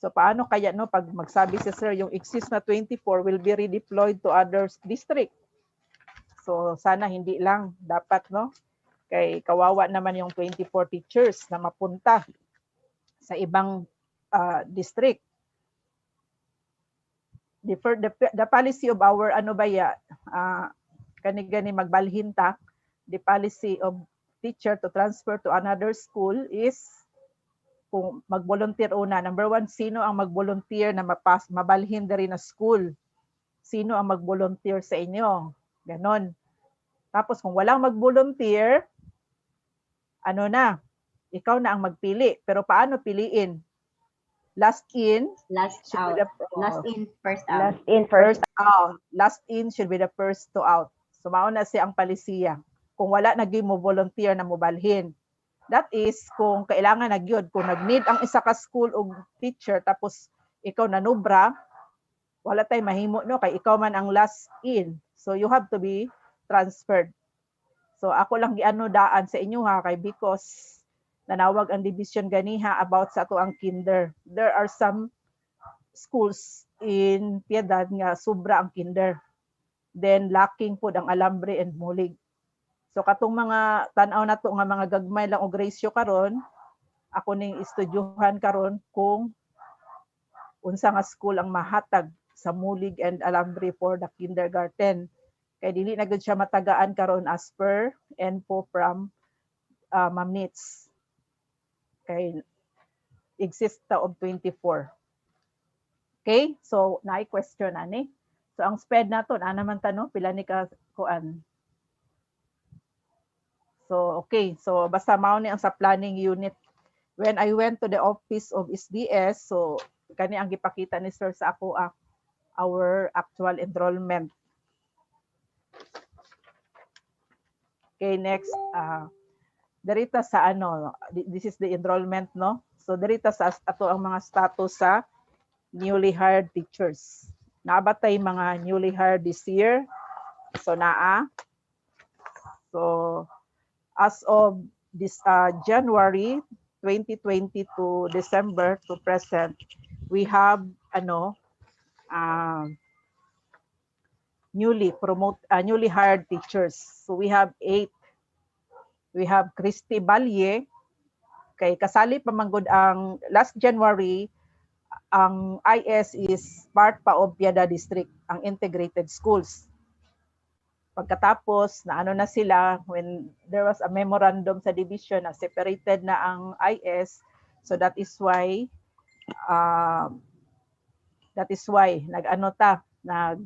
So paano kaya no pag magsabi si sir yung exist na 24 will be redeployed to other district. So sana hindi lang dapat no kay kawawa naman yung 24 teachers na mapunta sa ibang district. The policy of our kanigani magbalhin ta, the policy of teacher to transfer to another school is kung mag-volunteer una. Number one, sino ang mag-volunteer na mabalhin diri na school? Sino ang mag-volunteer sa inyo? Ganon. Tapos kung walang mag-volunteer, ano na, ikaw na ang magpili. Pero paano piliin? Last in, Last out. Last in, first out. last in, first out. Last in should be the first to out. So mauna siya ang palisiya. Kung wala naging mo volunteer na mobalhin. That is kung kailangan nagyod, kung nag-need ang isa ka school o teacher tapos ikaw nanubra, wala tay mahimo no kay ikaw man ang last in. So you have to be transferred. So ako lang giano daan sa inyo ha kay because nanawag ang division ganiha about sa ato ang kinder. There are some schools in Piedad nga sobra ang kinder. Then lacking pud ang alambre and mulig. So katong mga tan-aw nato nga mga gagmay lang og ratio karon, ako ning estudyuhan karon kung unsa nga school ang mahatag sa mulig and alambre for the kindergarten. Kay dili na gud siya matagaan karon as per info from Ma'am Nits. Kay exist ta of 24. Okay? So naay question ani. So ang SPED nato ana man tanong pila ni ka kuan. So okay, so basta mao ni ang sa planning unit. When I went to the office of SDS, so kani ang gipakita ni sir sa ako our actual enrollment. Okay, next derita sa ano, this is the enrollment no. So derita sa ato ang mga status sa newly hired teachers. Nabatay mga newly hired this year. So naa. So as of this January 2020 to December to present, we have newly hired teachers. So we have 8. We have Christy Balye. Kay kasali pa manggod ang last January, ang IS is part pa of Piedad District, ang integrated schools. Pagkatapos na ano na sila when there was a memorandum sa division na separated na ang IS, so that is why nag-ano ta nag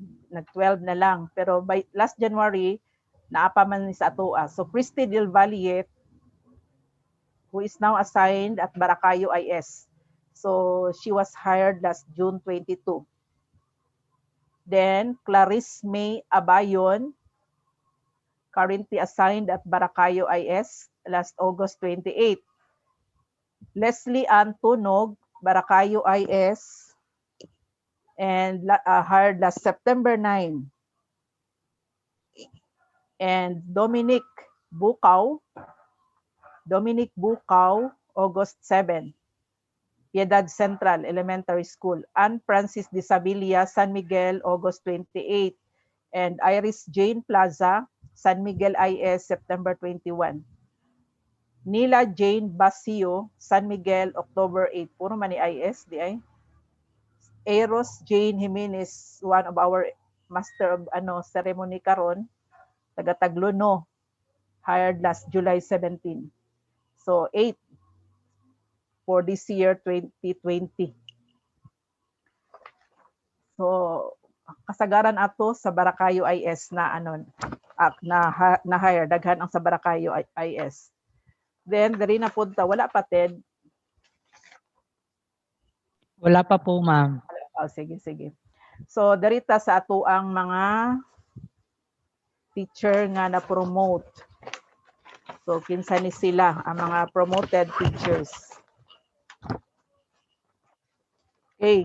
12 na lang, pero by last January naapa man ni sa atoa. So Christy Del Valle, who is now assigned at Baracayo IS. So she was hired last June 22. Then Clarice May Abayon, currently assigned at Baracayo IS last August 28. Leslie Ann Tunog, Baracayo IS, and hired last September 9. And Dominic Bukaw, August 7. Piedad Central Elementary School. Ann Francis de Sabilla, San Miguel, August 28. And Iris Jane Plaza, San Miguel IS, September 21. Nila Jane Basio, San Miguel, October 8. Puro man ni IS, di ay? Eros Jane Jimenez, one of our master of ceremony karon, taga Tagluno, hired last July 17. So 8 for this year 2020. So kasagaran ato sa Baracayo IS na na hire, daghan ang sa Baracayo IS. Then diri na punta, wala pa Ted. Wala pa po, ma'am. Oh, sige. So darita sa ato ang mga teacher nga na-promote. So kinsa ni sila ang mga promoted teachers. Okay.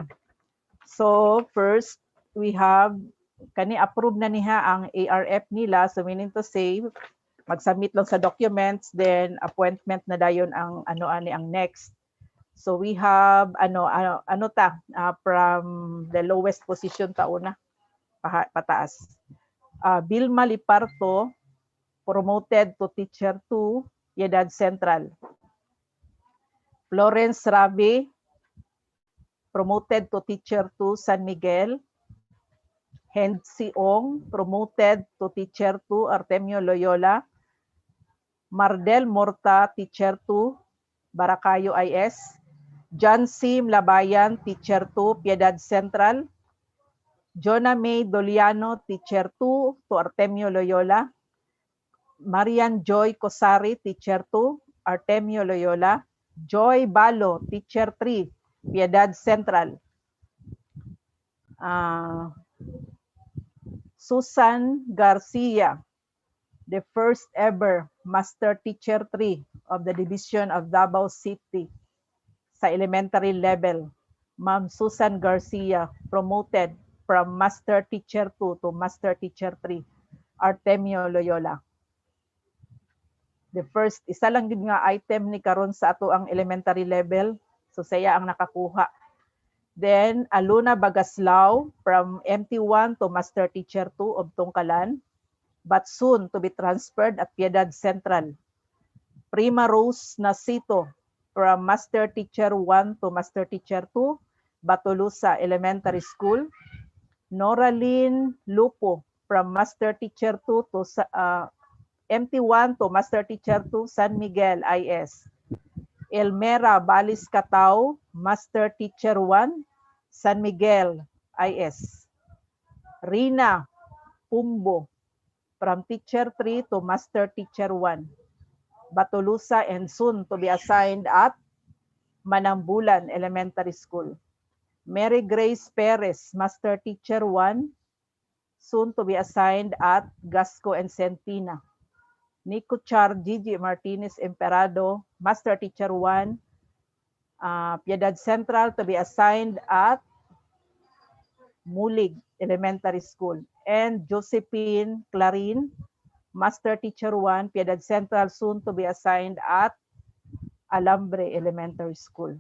So first we have kani approve na niya ang ARF nila, so meaning to say mag-submit lang sa documents, then appointment na dayon ang ani ang next. So we have from the lowest position tauna pataas. Vilma Liparto, promoted to teacher 2, Piedad Central. Florence Rabi, promoted to teacher 2, San Miguel. Hend Siong, promoted to teacher 2, Artemio Loyola. Mardel Morta, Teacher 2, Baracayo IS. John Sim Labayan, Teacher 2, Piedad Central. Jonah May Doliano, Teacher 2, to Artemio Loyola. Marian Joy Cosari, Teacher 2, Artemio Loyola. Joy Balo, Teacher 3, Piedad Central. Susan Garcia, the first ever Master Teacher 3 of the Division of Davao City sa elementary level. Ma'am Susan Garcia, promoted from Master Teacher 2 to Master Teacher 3, Artemio Loyola. The first, isa lang yun nga item ni karon sa ato ang elementary level. So saya ang nakakuha. Then, Aluna Bagaslao from MT1 to Master Teacher 2 of Tongkalan, but soon to be transferred at Piedad Central. Prima Rose Nasito from Master Teacher 1 to Master Teacher 2, Batulusa Elementary School. Noraline Lupo from Master Teacher 2 to MT1 to Master Teacher 2, San Miguel IS. Elmera Balis Catao, Master Teacher 1, San Miguel IS. Rina Pumbo from Teacher 3 to Master Teacher 1, Batulusa, and soon to be assigned at Manambulan Elementary School. Mary Grace Perez, Master Teacher 1, soon to be assigned at Gasco and Centina. Nico Char Gigi Martinez Emperado, Master Teacher 1, Piedad Central, to be assigned at Mulig Elementary School. And Josephine Clarin, Master Teacher 1, Piedad Central, soon to be assigned at Alambre Elementary School.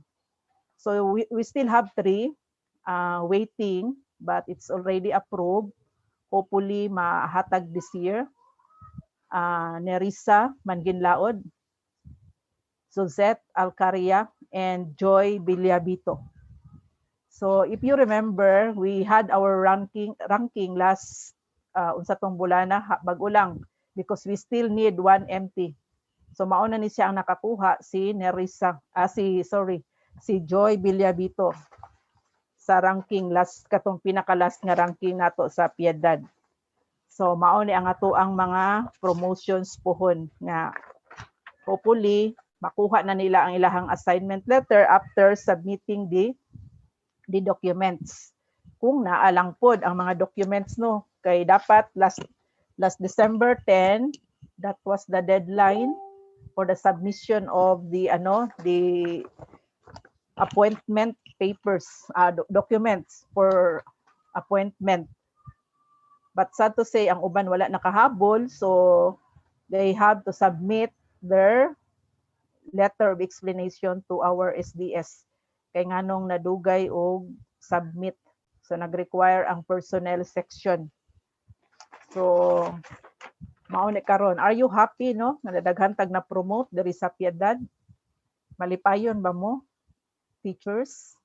So we still have 3 waiting, but it's already approved. Hopefully, mahatag this year. Nerissa Manginlaod, Suzette Alcaria, and Joy Villabito. So if you remember, we had our ranking last unsa tong bulana, bago lang, because we still need 1 empty. So mauna ni siya ang nakakuha, si Nerissa, si Joy Villabito sa ranking last, katong pinaka-last nga ranking nato sa Piedad. So mao ni ang ato ang mga promotions pohon nga hopefully makuha na nila ang ilahang assignment letter after submitting the documents. Kung naalang pod ang mga documents no, kay dapat last December 10, that was the deadline for the submission of the appointment papers, documents for appointment. But sad to say, ang uban wala nakahabol, so they have to submit their letter of explanation to our SDS. Kay nganong nadugay og submit. So nag-require ang personnel section. So mao ni karon, are you happy no? Nadaghan tag na promote diri sa Piedad? Malipayon ba mo, teachers?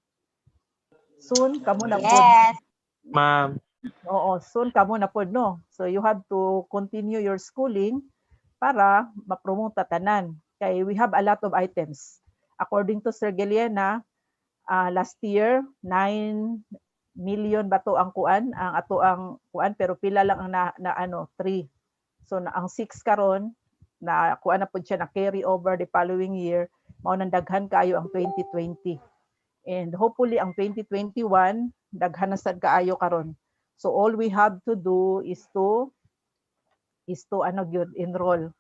Soon kamo na pod. Yes. Ma'am. Oo, soon kamo na pod no. So you have to continue your schooling para ma-promote tanan. Kay we have a lot of items. According to Sir Giliana, last year 9 million ba to ang kuan, ang ato ang kuan, pero pila lang ang na 3. So ang 6 karon na kuan na pud siya na carry over the following year, mao nang daghan kaayo ang 2020. And hopefully ang 2021 daghan na sad kaayo karon. So all we have to do is to enroll.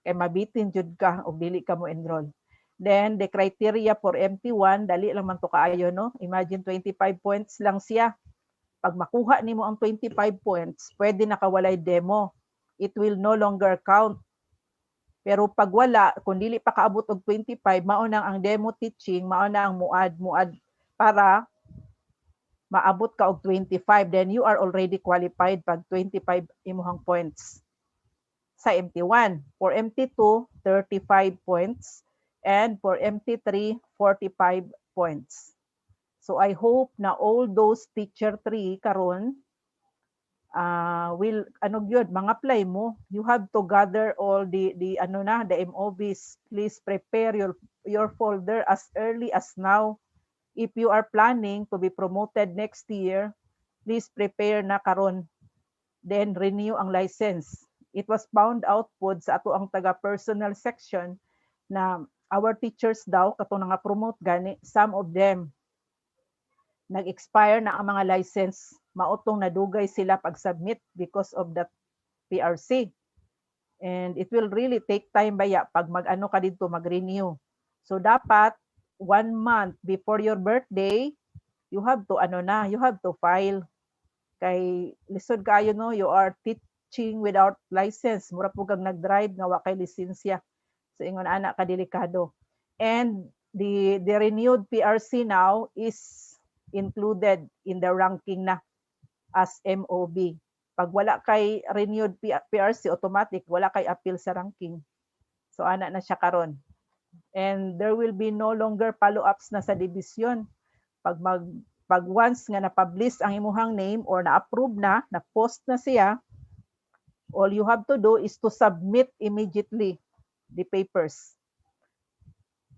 Kay mabitin jud ka og dili ka mo enroll. Then the criteria for MT1 dali lang man to kaayo no. Imagine 25 points lang siya. Pag makuha nimo ang 25 points, pwede nakawalay demo. It will no longer count. Pero pag wala, kung dili pa kaabot og 25, mao nang ang demo teaching, mao na ang muad para maabot ka og 25, then you are already qualified pag 25 imuhang points sa MT1. For MT2, 35 points, and for MT3, 45 points. So I hope na all those teacher 3 karon will mga apply mo. You have to gather all the MOBs. Please prepare your folder as early as now. If you are planning to be promoted next year, please prepare na karon. Then renew ang license. It was found out pod sa ato ang taga-personal section na our teachers daw katong nga promote gani, some of them nag-expire na ang mga license, mautong nadugay sila pag-submit because of that PRC. And it will really take time baya pag mag-ano ka dito, mag-renew. So dapat 1 month before your birthday, you have to you have to file. Kay lisod kayo no, you are teaching without license. Mura po kag nag-drive nga wa kay lisensya. So ingon ana ka delikado. And the renewed PRC now is included in the ranking na as MOB. Pag wala kay renewed PRC, automatic, wala kay appeal sa ranking. So ana na siya karon. And there will be no longer follow-ups na sa division. Pag once nga na-publish ang imuhang name or na-approve na-post na siya, all you have to do is to submit immediately the papers.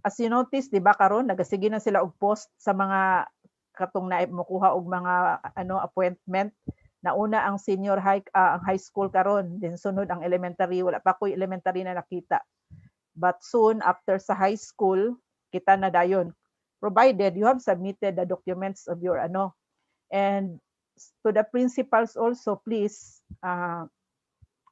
As you notice, di ba karon nagasige na sila og post sa mga katong na mokuha og mga appointment. Nauna ang senior ang high school karon, then sunod ang elementary. Wala pa ko elementary na nakita. But soon after sa high school, kita na dayon. Provided you have submitted the documents of your And to the principals also, please,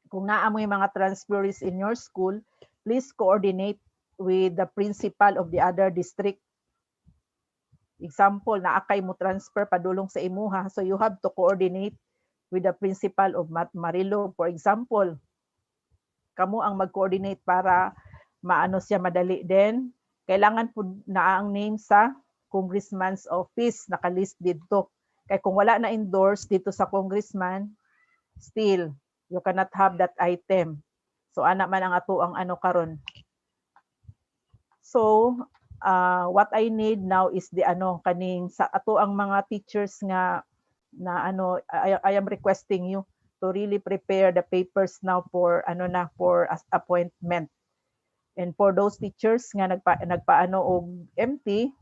kung naamoy mga transferees in your school, please coordinate with the principal of the other district. Example, naakay mo transfer padulong sa imuha, so you have to coordinate with the principal of Marilog, for example. Kamo ang mag-coordinate para maano siya madali din. Kailangan po na ang name sa congressman's office, nakalist dito. Kaya kung wala na endorse dito sa congressman, still, you cannot have that item. So, ana man ang ato ang karon. So, what I need now is the kaning sa ato ang mga teachers nga na I am requesting you to really prepare the papers now for for appointment. And for those teachers nga nagpaano og empty,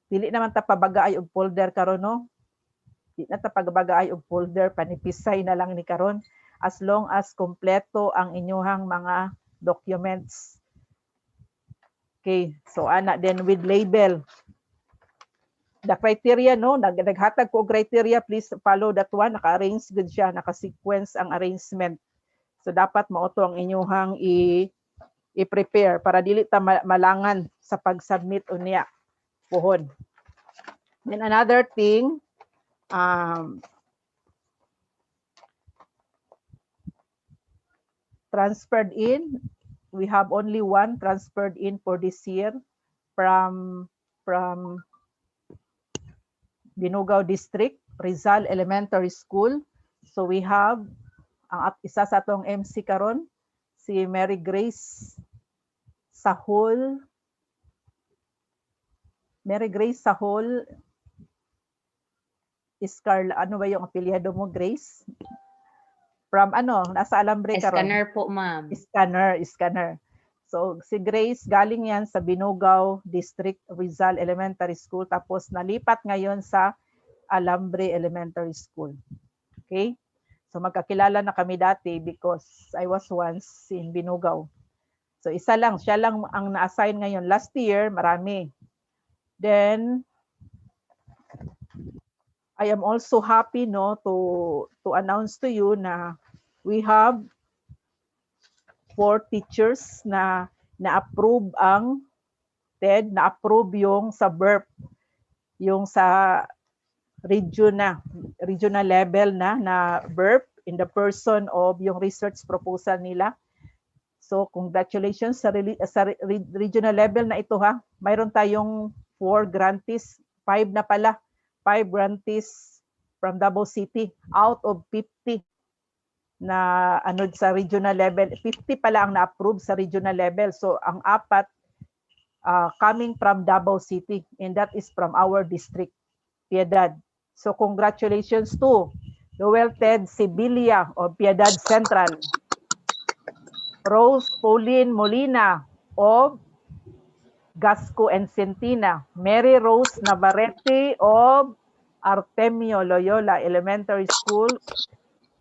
dili naman ta pabagaay og folder karon no. Di na ta pabagaay og folder, panipisay na lang ni karon as long as kompleto ang inyuhang mga documents. Okay, so ana then with label. The criteria no, naghatag ko criteria, please follow that one. Naka-arrange good siya, naka-sequence ang arrangement. So dapat mao to ang inyuhang i-prepare para dili ta malangan sa pag-submit unya pohon. Then another thing, transferred in, we have only one transferred in for this year from Binugao District, Rizal Elementary School. So we have ang isa sa atong MC karon, si Mary Grace Sahol. Mary Grace Sahol Iscarla, ano ba yung apelyado mo, Grace? From nasa Alambre karon. Scanner po, ma'am. Scanner. So si Grace galing yan sa Binugao District Rizal Elementary School, tapos nalipat ngayon sa Alambre Elementary School. Okay? So magkakilala na kami dati because I was once in Binugao. So siya lang ang na-assign ngayon. Last year, marami. Then I am also happy to announce to you na we have 4 teachers na na-approve ang TED, na-approve yung sa BERP, yung sa regional level na BERP in the person of yung research proposal nila. So congratulations sa regional level na ito ha. Mayroon tayong 4 grantees, 5 na pala. 5 grantees from Davao City out of 50 na sa regional level. 50 pala ang na-approve sa regional level. So ang 4 coming from Davao City, and that is from our district, Piedad. So congratulations to Joel Ted Sibilia of Piedad Central. Rose Pauline Molina of Gasco and Centina. Mary Rose Navarrete of Artemio Loyola Elementary School.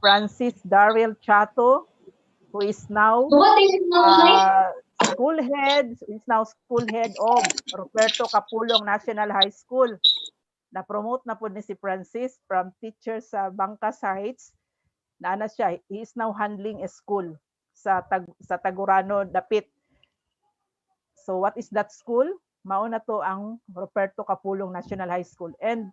Francis Daryl Chato, who is now school head of Roberto Capulong National High School. Na-promote na po ni si Francis from teacher sa Bangkas Heights. Naana siya, he is now handling a school sa Tagurano, Dapit. So what is that school? Mauna to ang Roberto Capulong National High School. And